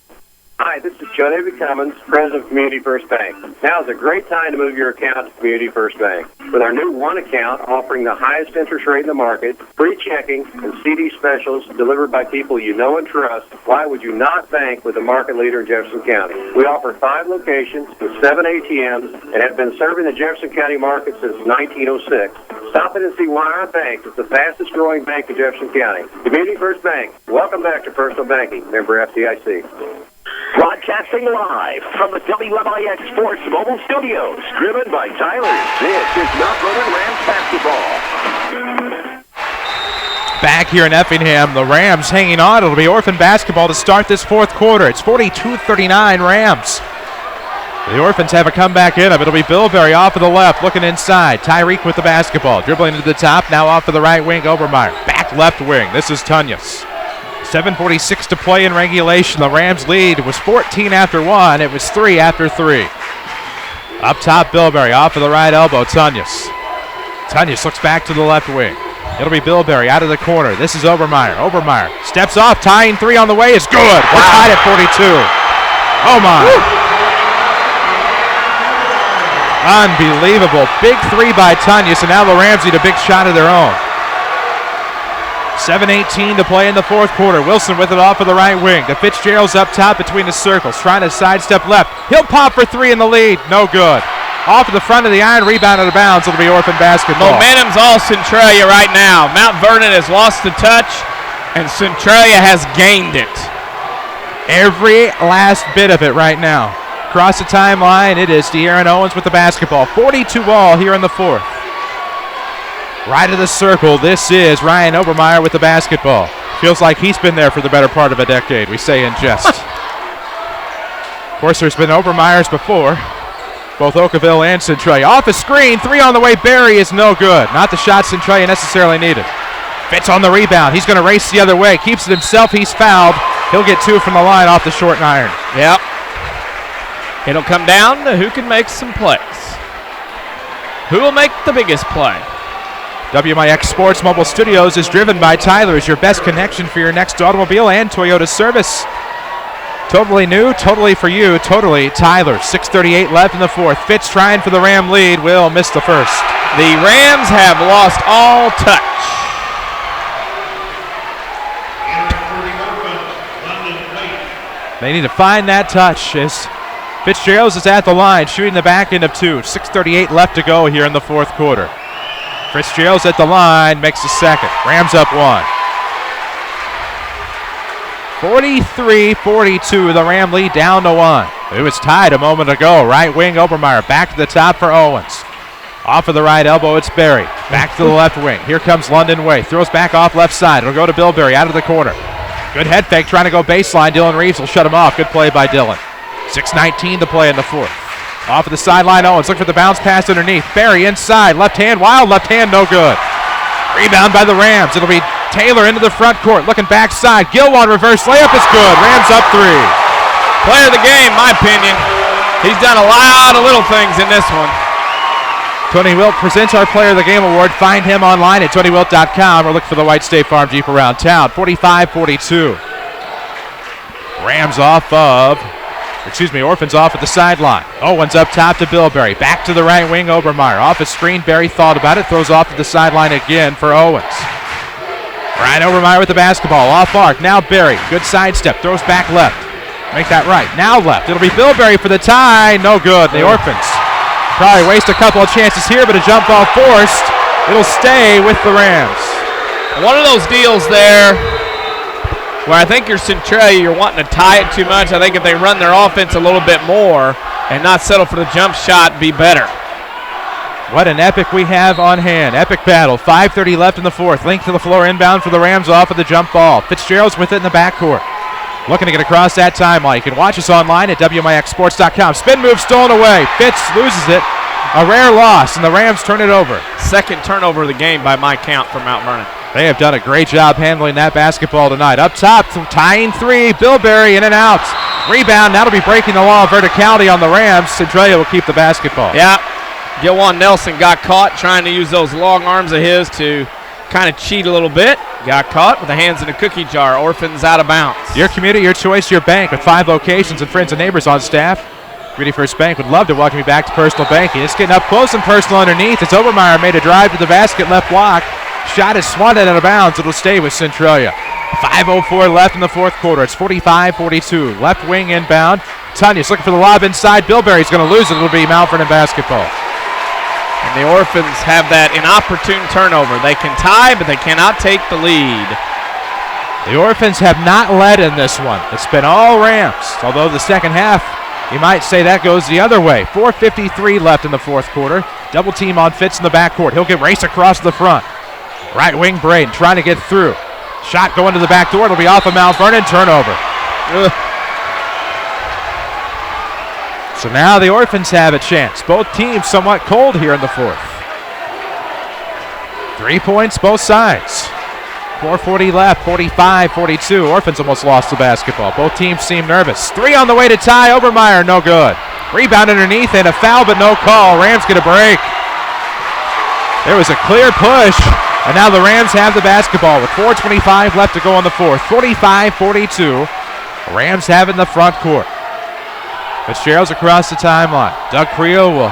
Hi, this is Joe David Cummins, President of Community First Bank. Now is a great time to move your account to Community First Bank. With our new one account offering the highest interest rate in the market, free checking, and CD specials delivered by people you know and trust, why would you not bank with the market leader in Jefferson County? We offer 5 locations with 7 ATMs and have been serving the Jefferson County market since 1906. Stop in and see why our bank is the fastest growing bank in Jefferson County. Community First Bank. Welcome back to Personal Banking. Member FDIC. Broadcasting live from the WMIX Sports Mobile Studios, driven by Tyler. This is Mount Vernon Rams basketball. Back here in Effingham, the Rams hanging on. It'll be Orphan basketball to start this fourth quarter. It's 42-39 Rams. The Orphans have a comeback in them. It'll be Bilberry off of the left, looking inside. Tyreek with the basketball, dribbling to the top, now off of the right wing, Obermeyer. Back left wing, this is Tunyas. 7:46 to play in regulation. The Rams lead was 14 after 1. It was 3 after 3. Up top, Bilberry off of the right elbow, Tunyas. Tunyas looks back to the left wing. It'll be Bilberry out of the corner. This is Obermeyer. Obermeyer steps off, tying 3 on the way is good. We're tied at 42. Oh my. Woo. Unbelievable. Big 3 by Tunyas, and now the Rams need a big shot of their own. 7:18 to play in the fourth quarter. Wilson with it off of the right wing. The Fitzgerald's up top between the circles, trying to sidestep left. He'll pop for 3 in the lead. No good. Off of the front of the iron, rebound out of bounds. It'll be Orphan basketball. Momentum's all Centralia right now. Mount Vernon has lost the touch, and Centralia has gained it. Every last bit of it right now. Across the timeline, it is De'Aaron Owens with the basketball. 42 all here in the fourth. Right of the circle, this is Ryan Obermeyer with the basketball. Feels like he's been there for the better part of a decade, we say in jest. Of course, there's been Obermeyers before. both Oakville and Centralia. Off a screen, 3 on the way. Berry is no good. Not the shot Centralia necessarily needed. Fitz on the rebound. He's going to race the other way. Keeps it himself. He's fouled. He'll get 2 from the line off the short iron. Yep. It'll come down to who can make some plays. Who will make the biggest play? WMIX Sports Mobile Studios is driven by Tyler's, your best connection for your next automobile and Toyota service. Totally new, totally for you, totally Tyler's. 6:38 left in the fourth. Fitz trying for the Ram lead. Will miss the first. The Rams have lost all touch. They need to find that touch as Fitzgerald is at the line, shooting the back end of 2. 6:38 left to go here in the fourth quarter. Fitzgerald's at the line, makes the second. Rams up 1. 43-42, the Ram lead down to 1. It was tied a moment ago. Right wing, Obermeyer back to the top for Owens. Off of the right elbow, it's Berry. Back to the left wing. Here comes London Way. Throws back off left side. It'll go to Bill Berry out of the corner. Good head fake, trying to go baseline. Dylan Reeves will shut him off. Good play by Dylan. 6:19 to play in the fourth. Off of the sideline, Owens look for the bounce pass underneath. Berry inside, left hand, wild left hand, no good. Rebound by the Rams. It'll be Taylor into the front court, looking backside. Gilwan reverse layup is good. Rams up 3. Player of the game, my opinion. He's done a lot of little things in this one. Tony Wilt presents our Player of the Game award. Find him online at TonyWilt.com or look for the White State Farm Jeep around town. 45-42. Rams Orphans off at the sideline. Owens up top to Bilberry. Back to the right wing, Obermeyer. Off a screen, Berry thought about it. Throws off to the sideline again for Owens. Ryan Obermeyer with the basketball. Off arc. Now Berry. Good sidestep. Throws back left. Make that right. Now left. It'll be Bilberry for the tie. No good. The Orphans probably waste a couple of chances here, but a jump ball forced. It'll stay with the Rams. One of those deals there where I think you're Centralia, you're wanting to tie it too much. I think if they run their offense a little bit more and not settle for the jump shot, be better. What an epic we have on hand. Epic battle. 5:30 left in the fourth. Link to the floor inbound for the Rams off of the jump ball. Fitzgerald's with it in the backcourt. Looking to get across that timeline. You can watch us online at WMIXsports.com. Spin move stolen away. Fitz loses it. A rare loss, and the Rams turn it over. Second turnover of the game by my count for Mount Vernon. They have done a great job handling that basketball tonight. Up top, tying 3. Bilberry in and out. Rebound. That'll be breaking the law of verticality on the Rams. Centralia will keep the basketball. Yeah. Gilwan Nelson got caught trying to use those long arms of his to kind of cheat a little bit. Got caught with the hands in a cookie jar. Orphans out of bounds. Your community, your choice, your bank with 5 locations and friends and neighbors on staff. Community First Bank would love to welcome you back to personal banking. It's getting up close and personal underneath. It's Obermeyer made a drive to the basket, left block. Shot is swatted out of bounds. It'll stay with Centralia. 5:04 left in the fourth quarter. It's 45-42. Left wing inbound. Tunya's looking for the lob inside. Bilberry's going to lose it. It'll be Mount Vernon basketball. And the Orphans have that inopportune turnover. They can tie, but they cannot take the lead. The Orphans have not led in this one. It's been all Rams, although the second half, you might say that goes the other way. 4:53 left in the fourth quarter. Double team on Fitz in the backcourt. He'll get raced across the front. Right wing Braden trying to get through. Shot going to the back door. It'll be off of Mount Vernon. Turnover. So now the Orphans have a chance. Both teams somewhat cold here in the fourth. 3 points both sides. 4:40 left, 45-42. Orphans almost lost the basketball. Both teams seem nervous. 3 on the way to tie. Obermeyer, no good. Rebound underneath and a foul, but no call. Rams get a break. There was a clear push, and now the Rams have the basketball with 4:25 left to go in the fourth. 45-42. Rams have it in the front court. Fitzgerald's across the timeline. Doug Creel will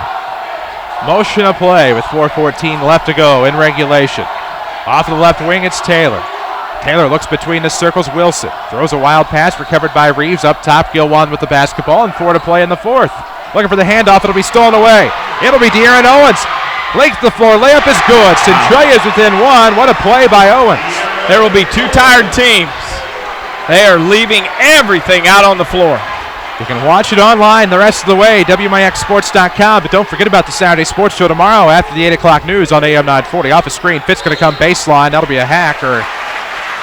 motion a play with 4:14 left to go in regulation. Off the left wing, it's Taylor. Taylor looks between the circles. Wilson throws a wild pass, recovered by Reeves. Up top, Gilwan with the basketball, and 4 to play in the fourth. Looking for the handoff. It'll be stolen away. It'll be De'Aaron Owens. Length the floor. Layup is good. Centralia's within 1. What a play by Owens. There will be 2 tired teams. They are leaving everything out on the floor. You can watch it online the rest of the way, WMIXsports.com. But don't forget about the Saturday Sports Show tomorrow after the 8 o'clock news on AM 940. Off a screen, Fitz going to come baseline. That'll be a hack, or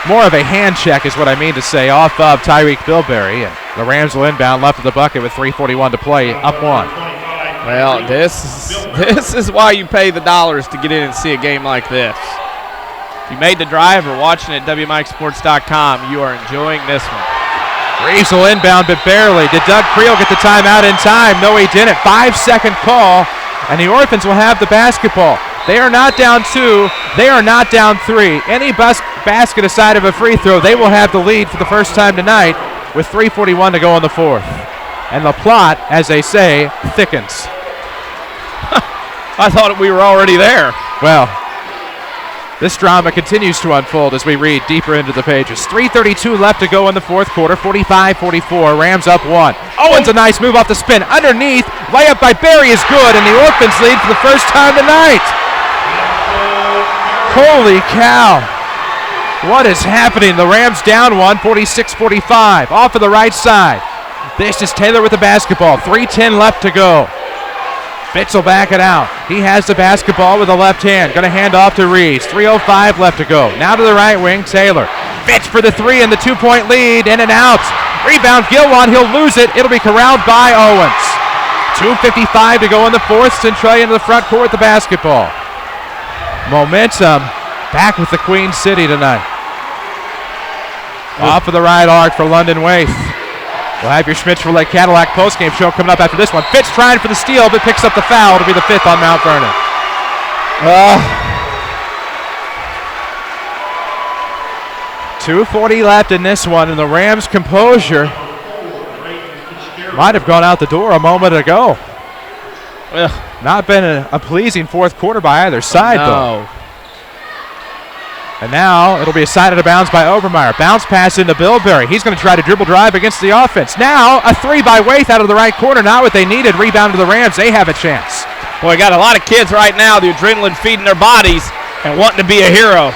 more of a hand check is what I mean to say, off of Tyreek Bilberry. And the Rams will inbound left of the bucket with 3:41 to play, up 1. Well, this is why you pay the dollars to get in and see a game like this. If you made the drive or watching at WMIXsports.com, you are enjoying this one. Reeves will inbound, but barely. Did Doug Creel get the timeout in time? No, he didn't. 5-second call, and the Orphans will have the basketball. They are not down 2. They are not down 3. Any basket aside of a free throw, they will have the lead for the first time tonight with 3:41 to go in the fourth. And the plot, as they say, thickens. I thought we were already there. Well, this drama continues to unfold as we read deeper into the pages. 3:32 left to go in the fourth quarter, 45-44. Rams up 1. Owens, a nice move off the spin. Underneath, layup by Barry is good, and the Orphans lead for the first time tonight. Holy cow. What is happening? The Rams down 1, 46-45. Off of the right side. This is Taylor with the basketball. 3:10 left to go. Fitz will back it out. He has the basketball with the left hand. Going to hand off to Reeves. 3:05 left to go. Now to the right wing, Taylor. Fitz for the 3 and the 2-point lead. In and out. Rebound, Gilwan. He'll lose it. It'll be corralled by Owens. 2:55 to go in the fourth. Centralia into the front court with the basketball. Momentum back with the Queen City tonight. Off of the right arc for London Waith. We'll have your Schmitz-Lake Cadillac postgame show coming up after this one. Fitz trying for the steal, but picks up the foul. It'll be the 5th on Mount Vernon. 2:40 left in this one, and the Rams' composure might have gone out the door a moment ago. Not been a pleasing fourth quarter by either side, though. And now it'll be a side out of bounds by Obermeyer. Bounce pass into Bilberry. He's going to try to dribble drive against the offense. Now a 3 by Waith out of the right corner. Not what they needed. Rebound to the Rams. They have a chance. Boy, got a lot of kids right now, the adrenaline feeding their bodies and wanting to be a hero.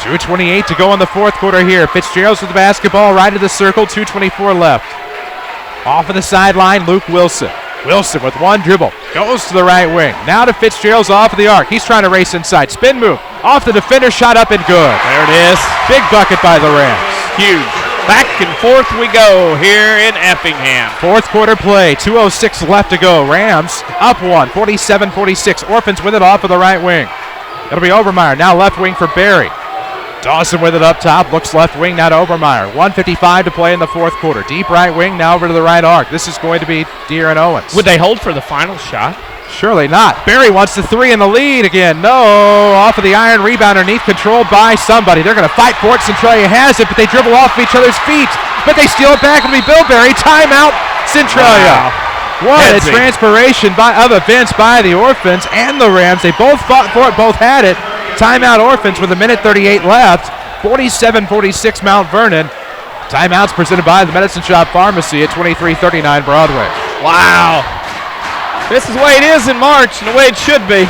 2:28 to go in the fourth quarter here. Fitzgerald's with the basketball right of the circle. 2:24 left. Off of the sideline, Luke Wilson. Wilson with one dribble. Goes to the right wing. Now to Fitzgerald's off of the arc. He's trying to race inside. Spin move. Off the defender. Shot up and good. There it is. Big bucket by the Rams. Huge. Back and forth we go here in Effingham. Fourth quarter play. 2:06 left to go. Rams up 1. 47-46. Orphans with it off of the right wing. It'll be Obermeyer. Now left wing for Barry. Dawson with it up top. Looks left wing. Now to Obermeyer. 1:55 to play in the fourth quarter. Deep right wing. Now over to the right arc. This is going to be Deere and Owens. Would they hold for the final shot? Surely not. Barry wants the 3 in the lead again. No. Off of the iron. Rebound underneath. Controlled by somebody. They're going to fight for it. Centralia has it, but they dribble off of each other's feet. But they steal it back. It'll be Bill Barry. Timeout. Centralia. Wow. What a transpiration of events by the Orphans and the Rams. They both fought for it. Both had it. Timeout Orphans with 1:38 left. 47-46 Mount Vernon. Timeouts presented by the Medicine Shop Pharmacy at 2339 Broadway. Wow. This is the way it is in March and the way it should be.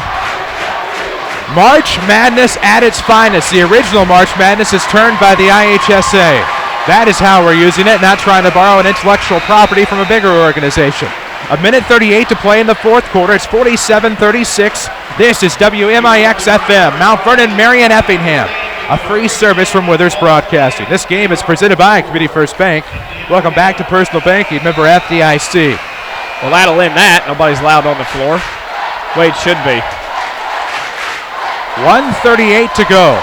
March Madness at its finest. The original March Madness is turned by the IHSA. That is how we're using it, not trying to borrow an intellectual property from a bigger organization. 1:38 to play in the fourth quarter. It's 47-36. This is WMIX FM, Mount Vernon, Marion, Effingham. A free service from Withers Broadcasting. This game is presented by Community First Bank. Welcome back to Personal Banking, member FDIC. Well, that'll end that. Nobody's loud on the floor. Way it should be. 1:38 to go.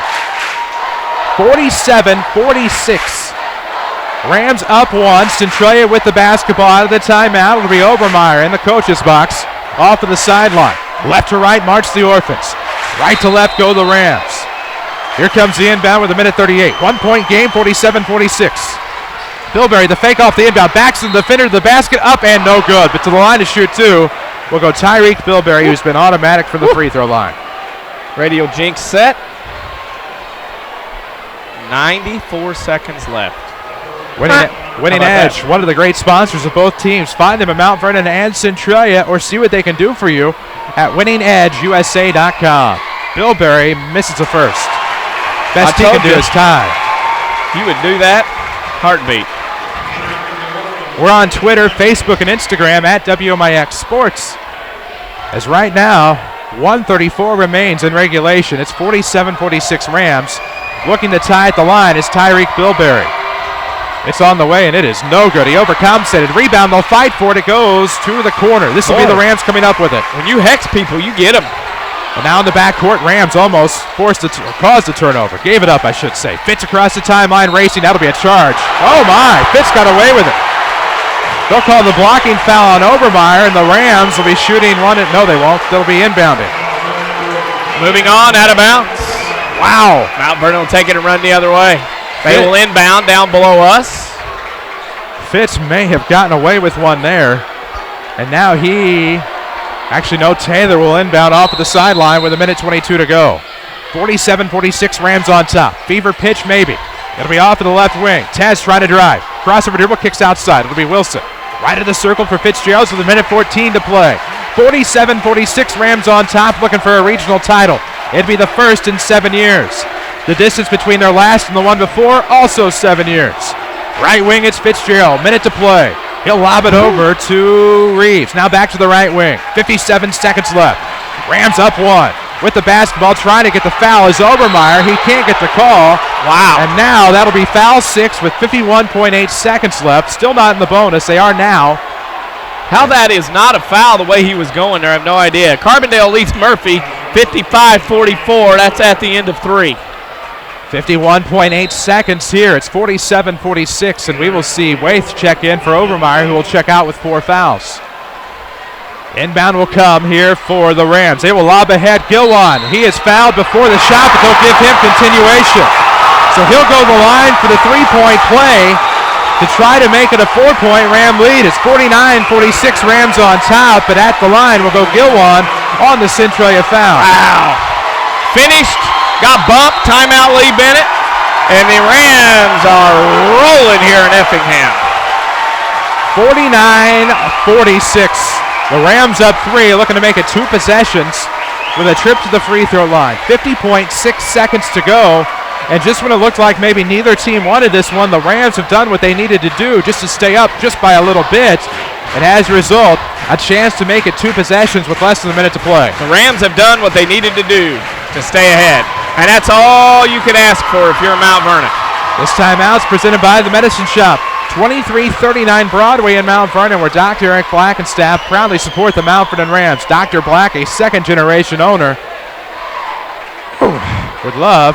47-46. Rams up 1. Centralia with the basketball out of the timeout. It'll be Obermeyer in the coach's box. Off to the sideline. Left to right march the Orphans. Right to left go the Rams. Here comes the inbound with 1:38. 1 point game, 47-46. Bilberry, the fake off the inbound. Backs the defender to the basket. Up and no good. But to the line to shoot two will go Tyreek Bilberry, who's been automatic from the free throw line. Radio Jinx set. 94 seconds left. Winning Edge, one of the great sponsors of both teams. Find them at Mount Vernon and Centralia or see what they can do for you at winningedgeusa.com. Bilberry misses the first. Best he can do is tie. You would do that? Heartbeat. We're on Twitter, Facebook, and Instagram at WMIX Sports. As right now, 1:34 remains in regulation. It's 47-46 Rams. Looking to tie at the line is Tyreek Bilberry. It's on the way, and it is no good. He overcompensated. Rebound, they'll fight for it. It goes to the corner. This will be the Rams coming up with it. When you hex people, you get them. And now in the backcourt, Rams almost caused a turnover. Gave it up, I should say. Fitz across the timeline, racing. That'll be a charge. Oh, my. Fitz got away with it. They'll call the blocking foul on Obermeyer, and the Rams will be shooting one. No, they won't. They'll be inbounding. Moving on, out of bounds. Wow. Mount Vernon will take it and run the other way. They will inbound down below us. Fitz may have gotten away with one there. And now Taylor will inbound off of the sideline with 1:22 to go. 47-46 Rams on top. Fever pitch maybe. It'll be off to the left wing. Taz trying to drive. Crossover dribble, kicks outside. It'll be Wilson. Right of the circle for Fitzgerald with 1:14 to play. 47-46 Rams on top, looking for a regional title. It'd be the first in 7 years. The distance between their last and the one before, also 7 years. Right wing, it's Fitzgerald. Minute to play. He'll lob it over to Reeves. Now back to the right wing. 57 seconds left. Rams up one. With the basketball, trying to get the foul is Obermeyer. He can't get the call. Wow. And now that'll be foul 6 with 51.8 seconds left. Still not in the bonus. They are now. How that is not a foul the way he was going there, I have no idea. Carbondale leads Murphy 55-44. That's at the end of 3. 51.8 seconds here. It's 47-46, and we will see Waith check in for Obermeyer, who will check out with 4 fouls. Inbound will come here for the Rams. They will lob ahead. Gilwan, he is fouled before the shot, but they'll give him continuation. So he'll go to the line for the three-point play to try to make it a 4-point Ram lead. It's 49-46 Rams on top, but at the line will go Gilwan on the Centralia foul. Wow. Finished, got bumped, timeout Lee Bennett, and the Rams are rolling here in Effingham. 49-46. The Rams up 3, looking to make it 2 possessions with a trip to the free throw line. 50.6 seconds to go. And just when it looked like maybe neither team wanted this one, the Rams have done what they needed to do just to stay up just by a little bit. And as a result, a chance to make it 2 possessions with less than a minute to play. The Rams have done what they needed to do to stay ahead. And that's all you can ask for if you're Mount Vernon. This timeout's presented by the Medicine Shop. 2339 Broadway in Mount Vernon, where Dr. Eric Black and staff proudly support the Mount Vernon Rams. Dr. Black, a second-generation owner, would love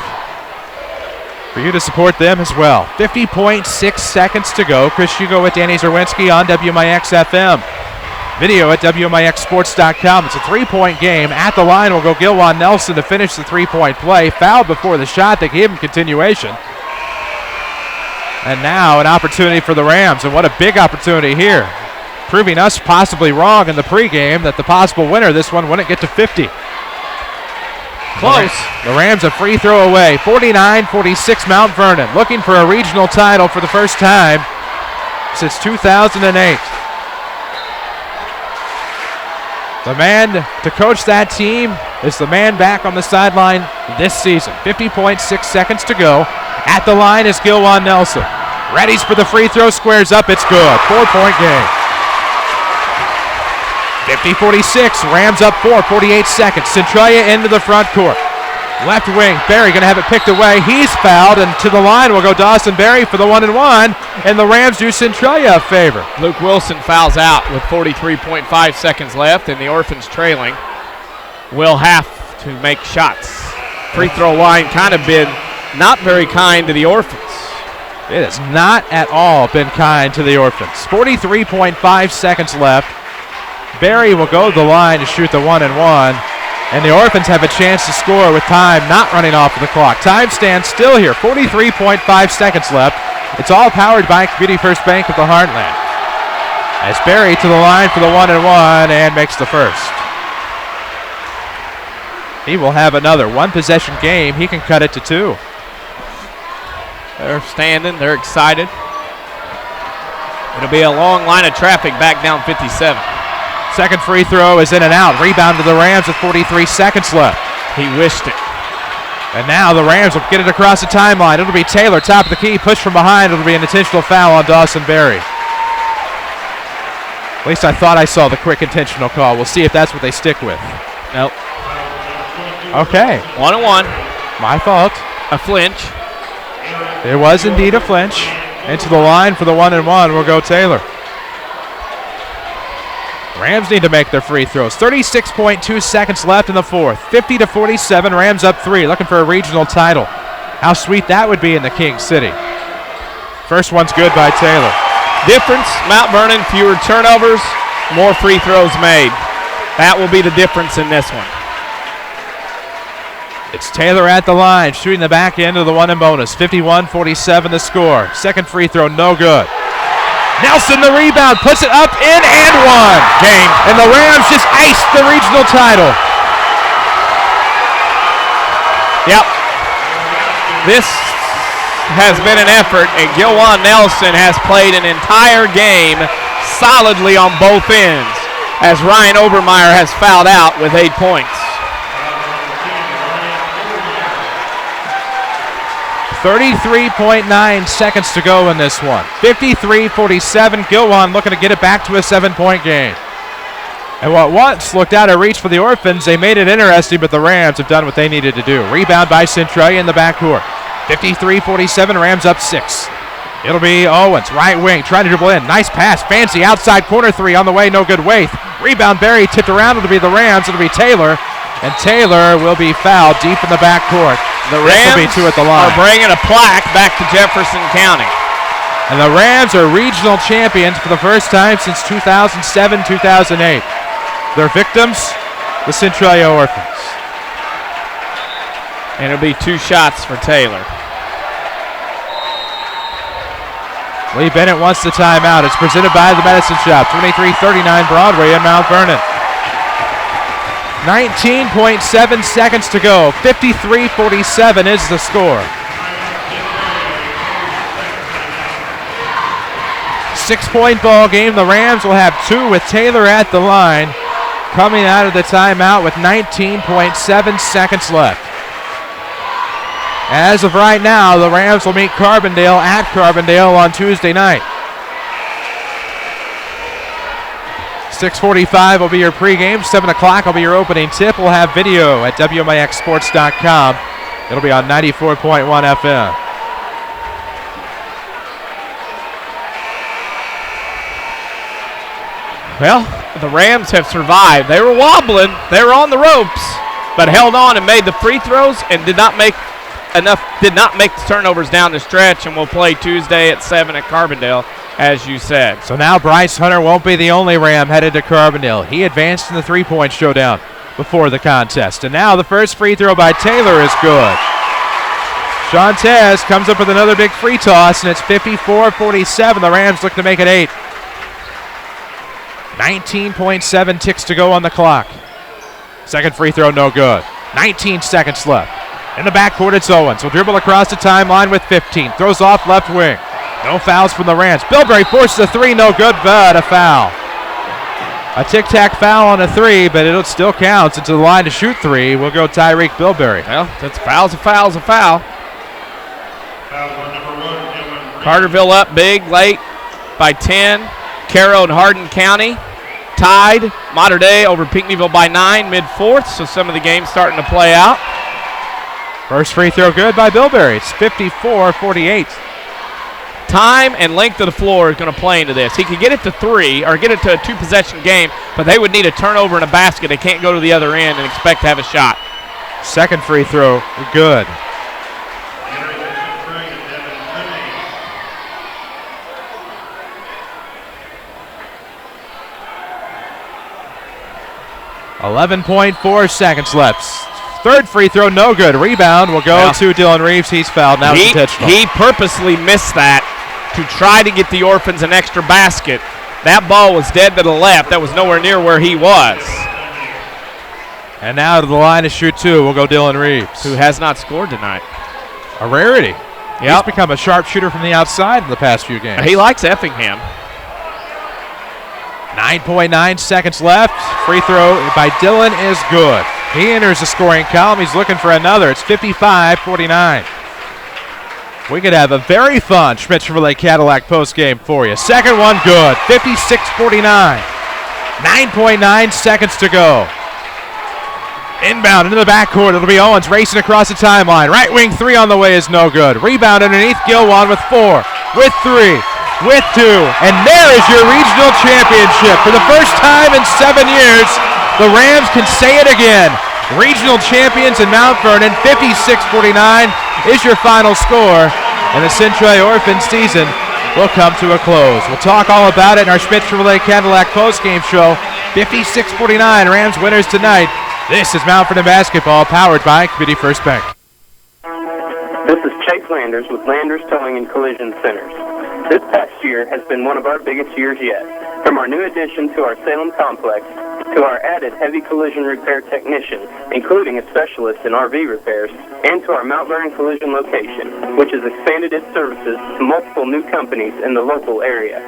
for you to support them as well. 50.6 seconds to go. Chris Hugo with Danny Czerwinski on WMIX FM. Video at WMIXsports.com. It's a 3-point game. At the line will go Gilwan Nelson to finish the 3-point play. Fouled before the shot. They gave him continuation. And now an opportunity for the Rams, and what a big opportunity here. Proving us possibly wrong in the pregame that the possible winner of this one wouldn't get to 50. Close. The Rams a free throw away. 49-46 Mount Vernon, looking for a regional title for the first time since 2008. The man to coach that team is the man back on the sideline this season. 50.6 seconds to go. At the line is Gilwan Nelson. Readies for the free throw, squares up, it's good. 4-point game. 50-46, Rams up 4, 48 seconds. Centralia into the front court. Left wing, Berry going to have it picked away. He's fouled, and to the line will go Dawson Berry for the 1-and-1, and the Rams do Centralia a favor. Luke Wilson fouls out with 43.5 seconds left, and the Orphans trailing will have to make shots. Free throw line kind of been not very kind to the Orphans. It has not at all been kind to the Orphans. 43.5 seconds left. Berry will go to the line to shoot the 1-and-1, and the Orphans have a chance to score with time not running off of the clock. Time stands still here. 43.5 seconds left. It's all powered by Community First Bank of the Heartland. As Berry to the line for the 1-and-1 and makes the first. He will have another one-possession game. He can cut it to 2. They're standing. They're excited. It'll be a long line of traffic back down 57. Second free throw is in and out. Rebound to the Rams with 43 seconds left. He wished it. And now the Rams will get it across the timeline. It'll be Taylor, top of the key, push from behind. It'll be an intentional foul on Dawson Berry. At least I thought I saw the quick intentional call. We'll see if that's what they stick with. Nope. Okay. 1-and-1. My fault. A flinch. There was indeed a flinch. Into the line for the 1-and-1 will go Taylor. Rams need to make their free throws. 36.2 seconds left in the fourth. 50-47, Rams up 3, looking for a regional title. How sweet that would be in the King City. First one's good by Taylor. Difference, Mount Vernon, fewer turnovers, more free throws made. That will be the difference in this one. It's Taylor at the line, shooting the back end of the 1 and bonus. 51-47 the score. Second free throw, no good. Nelson the rebound, puts it up, in, and one. Game. And the Rams just iced the regional title. Yep. This has been an effort, and Gilwan Nelson has played an entire game solidly on both ends, as Ryan Obermeyer has fouled out with 8 points. 33.9 seconds to go in this one. 53-47, Gilwan looking to get it back to a 7-point game. And what once looked out of reach for the Orphans, they made it interesting, but the Rams have done what they needed to do. Rebound by Centralia in the backcourt. 53-47, Rams up 6. It'll be Owens, right wing, trying to dribble in. Nice pass, fancy outside corner 3 on the way, no good. Waith. Rebound, Barry tipped around. It'll be the Rams. It'll be Taylor. And Taylor will be fouled deep in the backcourt. The Rams will be 2 at the line. are bringing a plaque back to Jefferson County. And the Rams are regional champions for the first time since 2007-2008. Their victims, the Centralia Orphans. And it'll be 2 shots for Taylor. Lee Bennett wants the timeout. It's presented by the Medicine Shop, 2339 Broadway in Mount Vernon. 19.7 seconds to go. 53-47 is the score. 6-point ball game. The Rams will have 2 with Taylor at the line, coming out of the timeout with 19.7 seconds left. As of right now, the Rams will meet Carbondale at Carbondale on Tuesday night. 6:45 will be your pregame. 7 o'clock will be your opening tip. We'll have video at WMIXsports.com. It'll be on 94.1 FM. Well, the Rams have survived. They were wobbling. They were on the ropes, but held on and made the free throws and did not make the turnovers down the stretch, and we'll play Tuesday at 7 at Carbondale, as you said. So now Bryce Hunter won't be the only Ram headed to Carbondale. He advanced in the 3-point showdown before the contest. And now the first free throw by Taylor is good. Shantez comes up with another big free toss, and it's 54-47. The Rams look to make it 8. 19.7 ticks to go on the clock. Second free throw, no good. 19 seconds left. In the backcourt, it's Owens. Will dribble across the timeline with 15. Throws off left wing. No fouls from the Rams. Bilberry forces a 3, no good, but a foul. A tic-tac foul on a 3, but it still counts. Into the line to shoot 3. We'll go Tyreek Bilberry. Well, that's a foul. Carterville up big, late by 10. Caro and Hardin County tied. Mater Dei over Pinckneyville by 9, mid-4th, so some of the game's starting to play out. First free throw good by Bilberry. It's 54-48. Time and length of the floor is going to play into this. He could get it to 3 or get it to a 2-possession game, but they would need a turnover and a basket. They can't go to the other end and expect to have a shot. Second free throw good. .4 seconds left. Third free throw, no good. Rebound will go to Dylan Reeves. He's fouled. Now it's intentional. He purposely missed that to try to get the Orphans an extra basket. That ball was dead to the left. That was nowhere near where he was. And now to the line to shoot 2 will go Dylan Reeves, who has not scored tonight. A rarity. He's become a sharpshooter from the outside in the past few games. He likes Effingham. 9.9 seconds left. Free throw by Dylan is good. He enters the scoring column. He's looking for another. It's 55-49. We could have a very fun Schmidt Chevrolet Cadillac postgame for you. Second one good. 56-49. 9.9 seconds to go. Inbound into the backcourt. It'll be Owens racing across the timeline. Right wing 3 on the way is no good. Rebound underneath. Gilwan with 4. with 3, with 2, and there is your regional championship. For the first time in 7 years, the Rams can say it again. Regional champions in Mount Vernon, 56-49 is your final score, and the Centralia Orphans season will come to a close. We'll talk all about it in our Chevrolet Cadillac postgame show. 56-49 Rams winners tonight. This is Mount Vernon basketball, powered by Community First Bank. This is Chase Landers with Landers Towing and Collision Centers. This past year has been one of our biggest years yet. From our new addition to our Salem complex, to our added heavy collision repair technician, including a specialist in RV repairs, and to our Mount Vernon collision location, which has expanded its services to multiple new companies in the local area.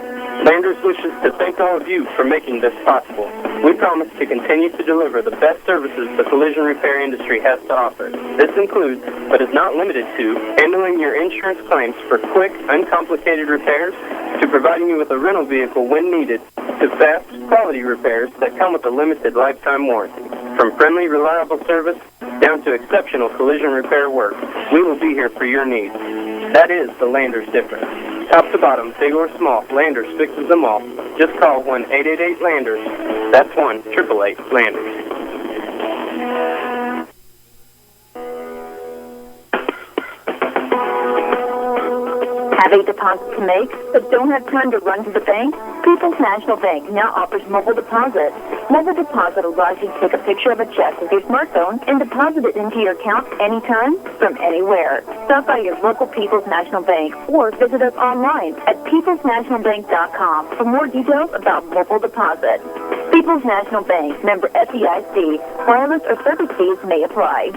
Landers wishes to thank all of you for making this possible. We promise to continue to deliver the best services the collision repair industry has to offer. This includes, but is not limited to, handling your insurance claims for quick, uncomplicated repairs, to providing you with a rental vehicle when needed, to fast, quality repairs that come with a limited lifetime warranty. From friendly, reliable service down to exceptional collision repair work, we will be here for your needs. That is the Landers difference. Top to bottom, big or small, Landers fixes them all. Just call 1-888-LANDERS. That's 1-888-LANDERS. Have a deposit to make, but don't have time to run to the bank? People's National Bank now offers mobile deposit. Mobile deposit allows you to take a picture of a check with your smartphone and deposit it into your account anytime, from anywhere. Stop by your local People's National Bank or visit us online at peoplesnationalbank.com for more details about mobile deposit. People's National Bank, member FDIC. Wireless or service fees may apply.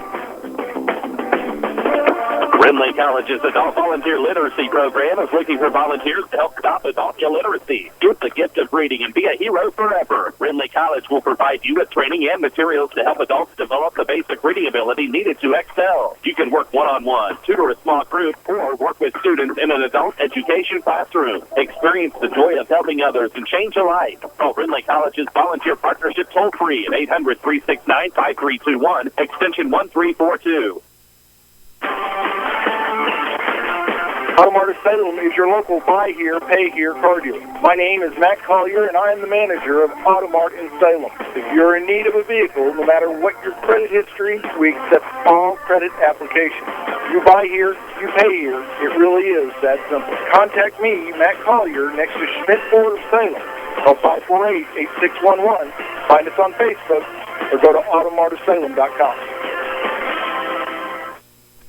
Rimley College's Adult Volunteer Literacy Program is looking for volunteers to help stop adult illiteracy. Get the gift of reading and be a hero forever. Rimley College will provide you with training and materials to help adults develop the basic reading ability needed to excel. You can work one-on-one, tutor a small group, or work with students in an adult education classroom. Experience the joy of helping others and change a life. Call Rimley College's volunteer partnership toll-free at 800-369-5321, extension 1342. Automart of Salem is your local buy here, pay here car dealer. My name is Matt Collier, and I am the manager of Automart in Salem. If you're in need of a vehicle, no matter what your credit history, we accept all credit applications. You buy here, you pay here. It really is that simple. Contact me, Matt Collier, next to Schmidt Ford of Salem. Call 548-8611. Find us on Facebook or go to automartofsalem.com.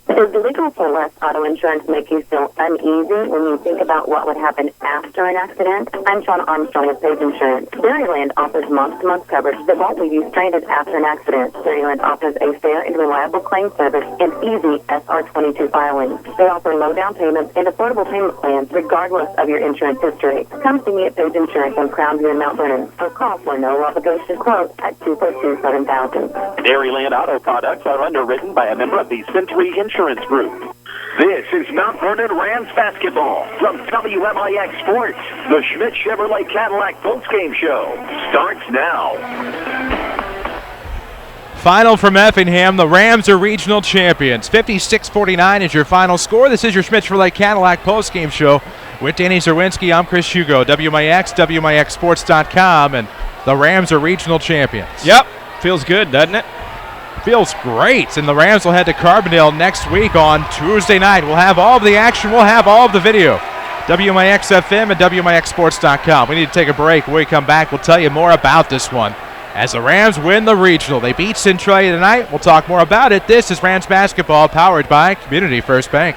Does legal for less auto insurance make you feel uneasy when you think about what would happen after an accident? I'm Sean Armstrong with Page Insurance. Dairyland offers month-to-month coverage that won't leave you stranded after an accident. Dairyland offers a fair and reliable claim service and easy SR22 filing. They offer low down payments and affordable payment plans regardless of your insurance history. Come see me at Page Insurance on Crown View in Mount Vernon or call for a no obligation quote at 242-7000. Dairyland Auto Products are underwritten by a member of the Century Insurance Group. This is Mount Vernon Rams basketball from WMIX Sports. The Schmidt Chevrolet Cadillac postgame show starts now. Final from Effingham, the Rams are regional champions. 56-49 is your final score. This is your Schmidt Chevrolet Cadillac postgame show with Danny Czerwinski. I'm Chris Hugo, WMIX, WMIXsports.com, and the Rams are regional champions. Yep, feels good, doesn't it? Feels great, and the Rams will head to Carbondale next week on Tuesday night. We'll have all of the action. We'll have all of the video. WMIX FM and WMIXsports.com. We need to take a break. When we come back, we'll tell you more about this one as the Rams win the regional. They beat Centralia tonight. We'll talk more about it. This is Rams basketball powered by Community First Bank.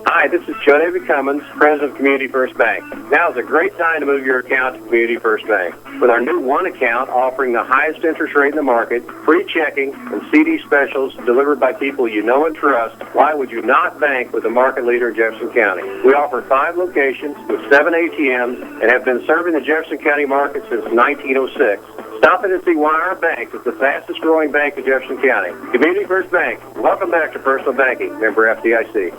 Hi, this is Joe David Cummins, President of Community First Bank. Now is a great time to move your account to Community First Bank. With our new one account offering the highest interest rate in the market, free checking, and CD specials delivered by people you know and trust, why would you not bank with the market leader in Jefferson County? We offer 5 locations with 7 ATMs and have been serving the Jefferson County market since 1906. Stop in and see why our bank is the fastest growing bank in Jefferson County. Community First Bank. Welcome back to personal banking. Member FDIC.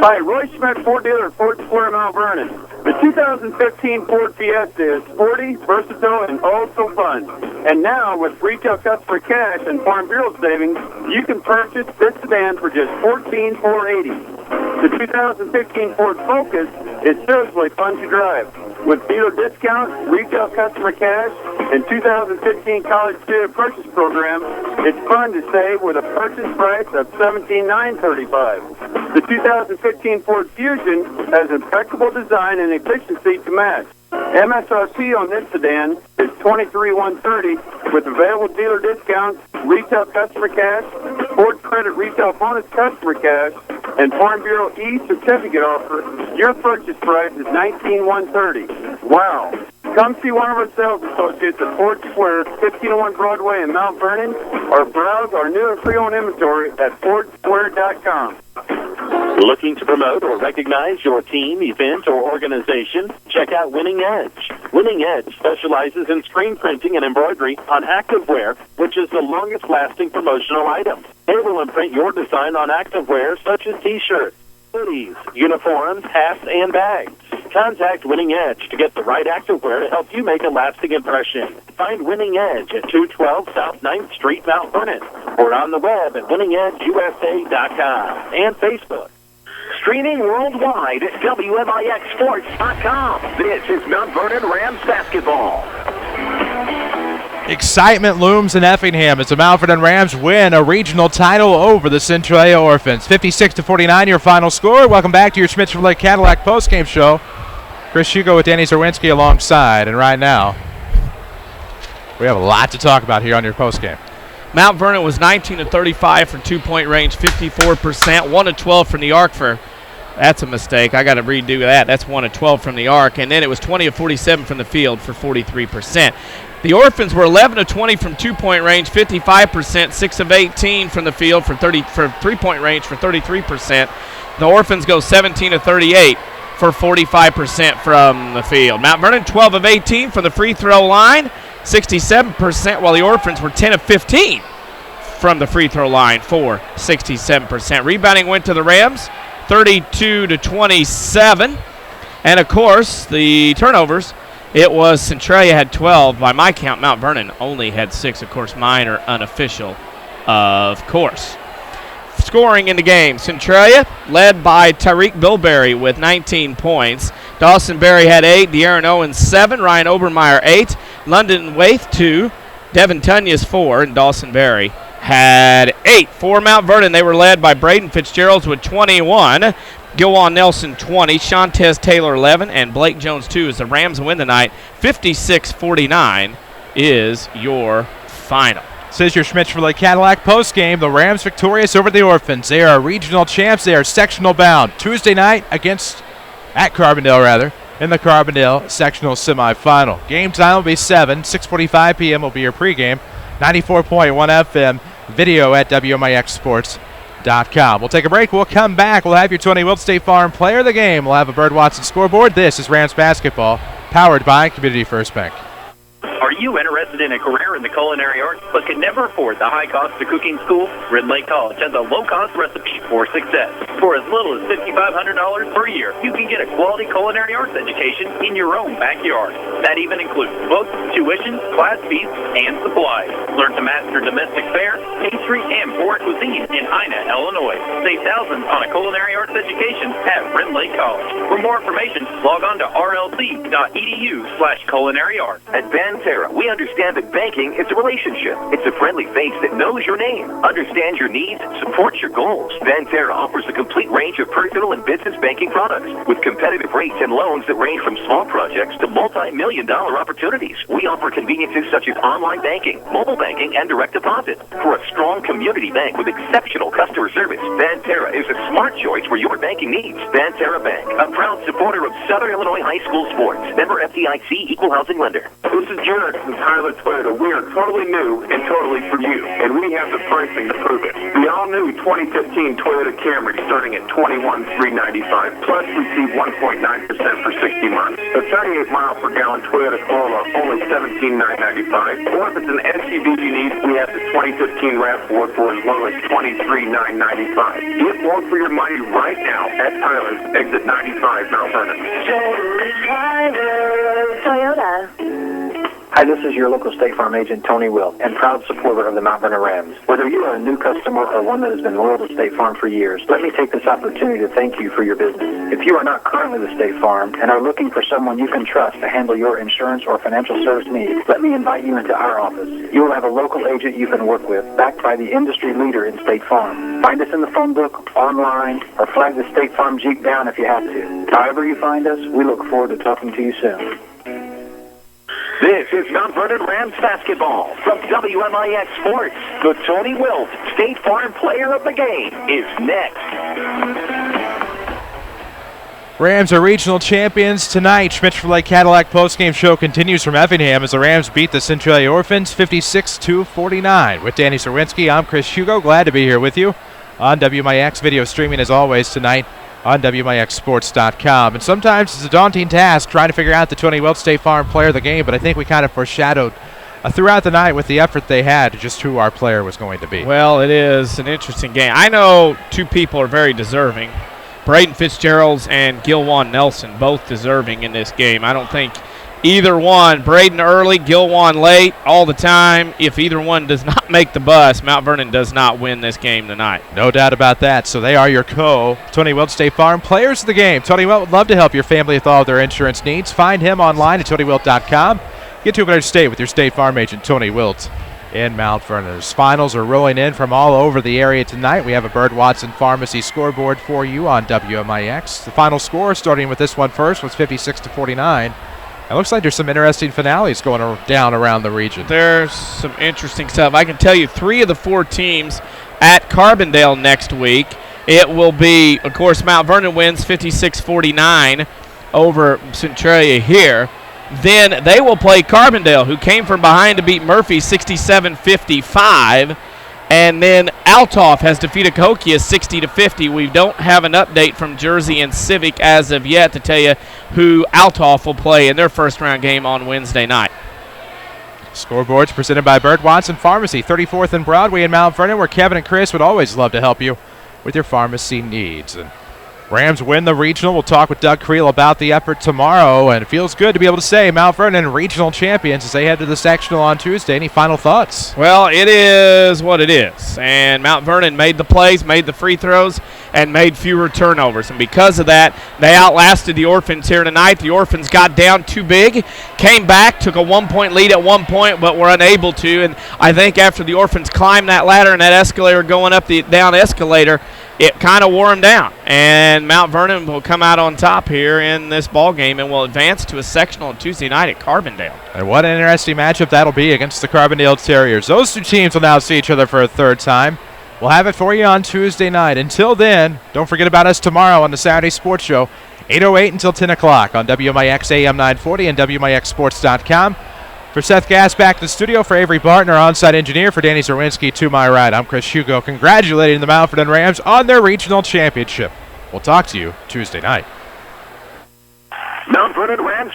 Hi, Roy Schmidt, Ford dealer, Ford Square, Mount Vernon. The 2015 Ford Fiesta is sporty, versatile, and oh so fun. And now, with retail customer cash and Farm Bureau savings, you can purchase this sedan for just $14,480. The 2015 Ford Focus is seriously fun to drive. With dealer discounts, retail customer cash, and 2015 college student purchase program, it's fun to save with a purchase price of $17,935. The 2015 Ford Fusion has impeccable design and efficiency to match. MSRP on this sedan is $23,130 with available dealer discounts, retail customer cash, Ford Credit retail bonus customer cash, and Farm Bureau e-certificate offer. Your purchase price is $19,130. Wow. Come see one of our sales associates at Ford Square, 1501 Broadway in Mount Vernon, or browse our new and pre-owned inventory at FordSquare.com. Looking to promote or recognize your team, event, or organization? Check out Winning Edge. Winning Edge specializes in screen printing and embroidery on activewear, which is the longest-lasting promotional item. They will imprint your design on activewear such as T-shirts, hoodies, uniforms, hats, and bags. Contact Winning Edge to get the right activewear to help you make a lasting impression. Find Winning Edge at 212 South 9th Street, Mount Vernon, or on the web at winningedgeusa.com and Facebook. Streaming worldwide at WMIXsports.com. This is Mount Vernon Rams basketball. Excitement looms in Effingham as the Mount Vernon Rams win a regional title over the Centralia Orphans. 56-49 your final score. Welcome back to your Schmidt-Chevrolet Cadillac postgame show. Chris Hugo with Danny Czerwinski alongside. And right now, we have a lot to talk about here on your postgame. Mount Vernon was 19-35 from two-point range, 54%, 1-12 from the arc for. That's a mistake. I got to redo that. That's 1-12 from the arc. And then it was 20-47 from the field for 43%. The Orphans were 11-20 from two-point range, 55%, 6 of 18 from the field for three-point range for 33%. The Orphans go 17-38 for 45% from the field. Mount Vernon 12 of 18 from the free throw line, 67%, while the Orphans were 10 of 15 from the free throw line for 67%. Rebounding went to the Rams, 32-27. And, of course, the turnovers, it was Centralia had 12. By my count, Mount Vernon only had 6. Of course, mine are unofficial, of course. Scoring in the game, Centralia led by Tyreek Bilberry with 19 points. Dawson Berry had 8, De'Aaron Owens 7, Ryan Obermeyer 8, London Waith 2, Devin Tunyas 4, and Dawson Berry had 8. For Mount Vernon, they were led by Braden Fitzgerald with 21, Gilwan Nelson 20, Shantez Taylor 11, and Blake Jones 2 as the Rams win tonight. 56-49 is your final. This is your Schmidt-Chevrolet Cadillac postgame. The Rams victorious over the Orphans. They are regional champs. They are sectional bound. Tuesday night at Carbondale, in the Carbondale sectional semifinal. Game time will be 7. 6:45 p.m. will be your pregame. 94.1 FM video at WMIXsports.com. We'll take a break. We'll come back. We'll have your Tony Wilt State Farm player of the game. We'll have a Bird Watson scoreboard. This is Rams basketball, powered by Community First Bank. Are you interested in a career in the culinary arts but can never afford the high cost of cooking school? Red Lake College has a low-cost recipe for success. For as little as $5,500 per year, you can get a quality culinary arts education in your own backyard. That even includes books, tuition, class fees, and supplies. Learn to master domestic fare, pastry, and foreign cuisine in Ina, Illinois. Save thousands on a culinary arts education at Red Lake College. For more information, log on to rlc.edu/culinary arts. At Banterra, we understand that banking is a relationship. It's a friendly face that knows your name, understands your needs, supports your goals. Banterra offers a complete range of personal and business banking products with competitive rates and loans that range from small projects to multi-million-dollar opportunities. We offer conveniences such as online banking, mobile banking, and direct deposit. For a strong community bank with exceptional customer service, Banterra is a smart choice for your banking needs. Banterra Bank, a proud supporter of Southern Illinois high school sports. Member FDIC, equal housing lender. This is Jared from Tyler Toyota. We are totally new and totally for you, and we have the pricing to prove it. The all-new 2015 Toyota Camry starting at $21,395, plus receive 1.9% for 60 months. A 38-mile-per-gallon Toyota Corolla, only $17,995. Or if it's an SUV you need, we have the 2015 RAV4 for as low as $23,995. Get more for your money right now at Tyler's, exit 95, Mount Vernon. Toyota. Hi, this is your local State Farm agent, Tony Wilt, and proud supporter of the Mount Vernon Rams. Whether you are a new customer or one that has been loyal to State Farm for years, let me take this opportunity to thank you for your business. If you are not currently with State Farm and are looking for someone you can trust to handle your insurance or financial service needs, let me invite you into our office. You will have a local agent you can work with, backed by the industry leader in State Farm. Find us in the phone book, online, or flag the State Farm Jeep down if you have to. However you find us, we look forward to talking to you soon. This is Mount Vernon Rams basketball from WMIX Sports. The Tony Wilt State Farm Player of the Game is next. Rams are regional champions tonight. Schmidt-Chevrolet Cadillac postgame show continues from Effingham as the Rams beat the Centralia Orphans 56-49. With Danny Czerwinski, I'm Chris Hugo. Glad to be here with you on WMIX. Video streaming as always tonight on WMIXsports.com. And sometimes it's a daunting task trying to figure out the Tony Wilt State Farm Player of the Game, but I think we kind of foreshadowed throughout the night with the effort they had just who our player was going to be. Well, it is an interesting game. I know two people are very deserving. Braden Fitzgerald and Gilwan Nelson, both deserving in this game. I don't think either one, Braden early, Gilwan late, all the time. If either one does not make the bus, Mount Vernon does not win this game tonight. No doubt about that. So they are your Tony Wilt State Farm Players of the Game. Tony Wilt would love to help your family with all of their insurance needs. Find him online at TonyWilt.com. Get to a better state with your State Farm agent, Tony Wilt, in Mount Vernon. As finals are rolling in from all over the area tonight, we have a Bird Watson Pharmacy scoreboard for you on WMIX. The final score, starting with this one first, was 56-49. It looks like there's some interesting finales going down around the region. There's some interesting stuff. I can tell you 3 of the 4 teams at Carbondale next week. It will be, of course, Mount Vernon wins 56-49 over Centralia here. Then they will play Carbondale, who came from behind to beat Murphy 67-55. And then Althoff has defeated Cahokia 60-50. We don't have an update from Jersey and Civic as of yet to tell you who Althoff will play in their first-round game on Wednesday night. Scoreboards presented by Bird Watson Pharmacy, 34th and Broadway in Mount Vernon, where Kevin and Chris would always love to help you with your pharmacy needs. And Rams win the regional. We'll talk with Doug Creel about the effort tomorrow, and it feels good to be able to say Mount Vernon regional champions as they head to the sectional on Tuesday. Any final thoughts? Well, it is what it is, and Mount Vernon made the plays, made the free throws, and made fewer turnovers, and because of that, they outlasted the Orphans here tonight. The Orphans got down too big, came back, took a 1-point lead at one point, but were unable to, and I think after the Orphans climbed that ladder and that escalator going up the down escalator, it kind of wore them down, and Mount Vernon will come out on top here in this ball game and will advance to a sectional on Tuesday night at Carbondale. And what an interesting matchup that'll be against the Carbondale Terriers. Those two teams will now see each other for a third time. We'll have it for you on Tuesday night. Until then, don't forget about us tomorrow on the Saturday Sports Show, 8:08 until 10 o'clock on WMIX AM 940 and WMIXsports.com. For Seth Gass back to the studio, for Avery Barton, our on-site engineer, for Danny Czerwinski to my right, I'm Chris Hugo, congratulating the Mount Vernon Rams on their regional championship. We'll talk to you Tuesday night. Mount Vernon Rams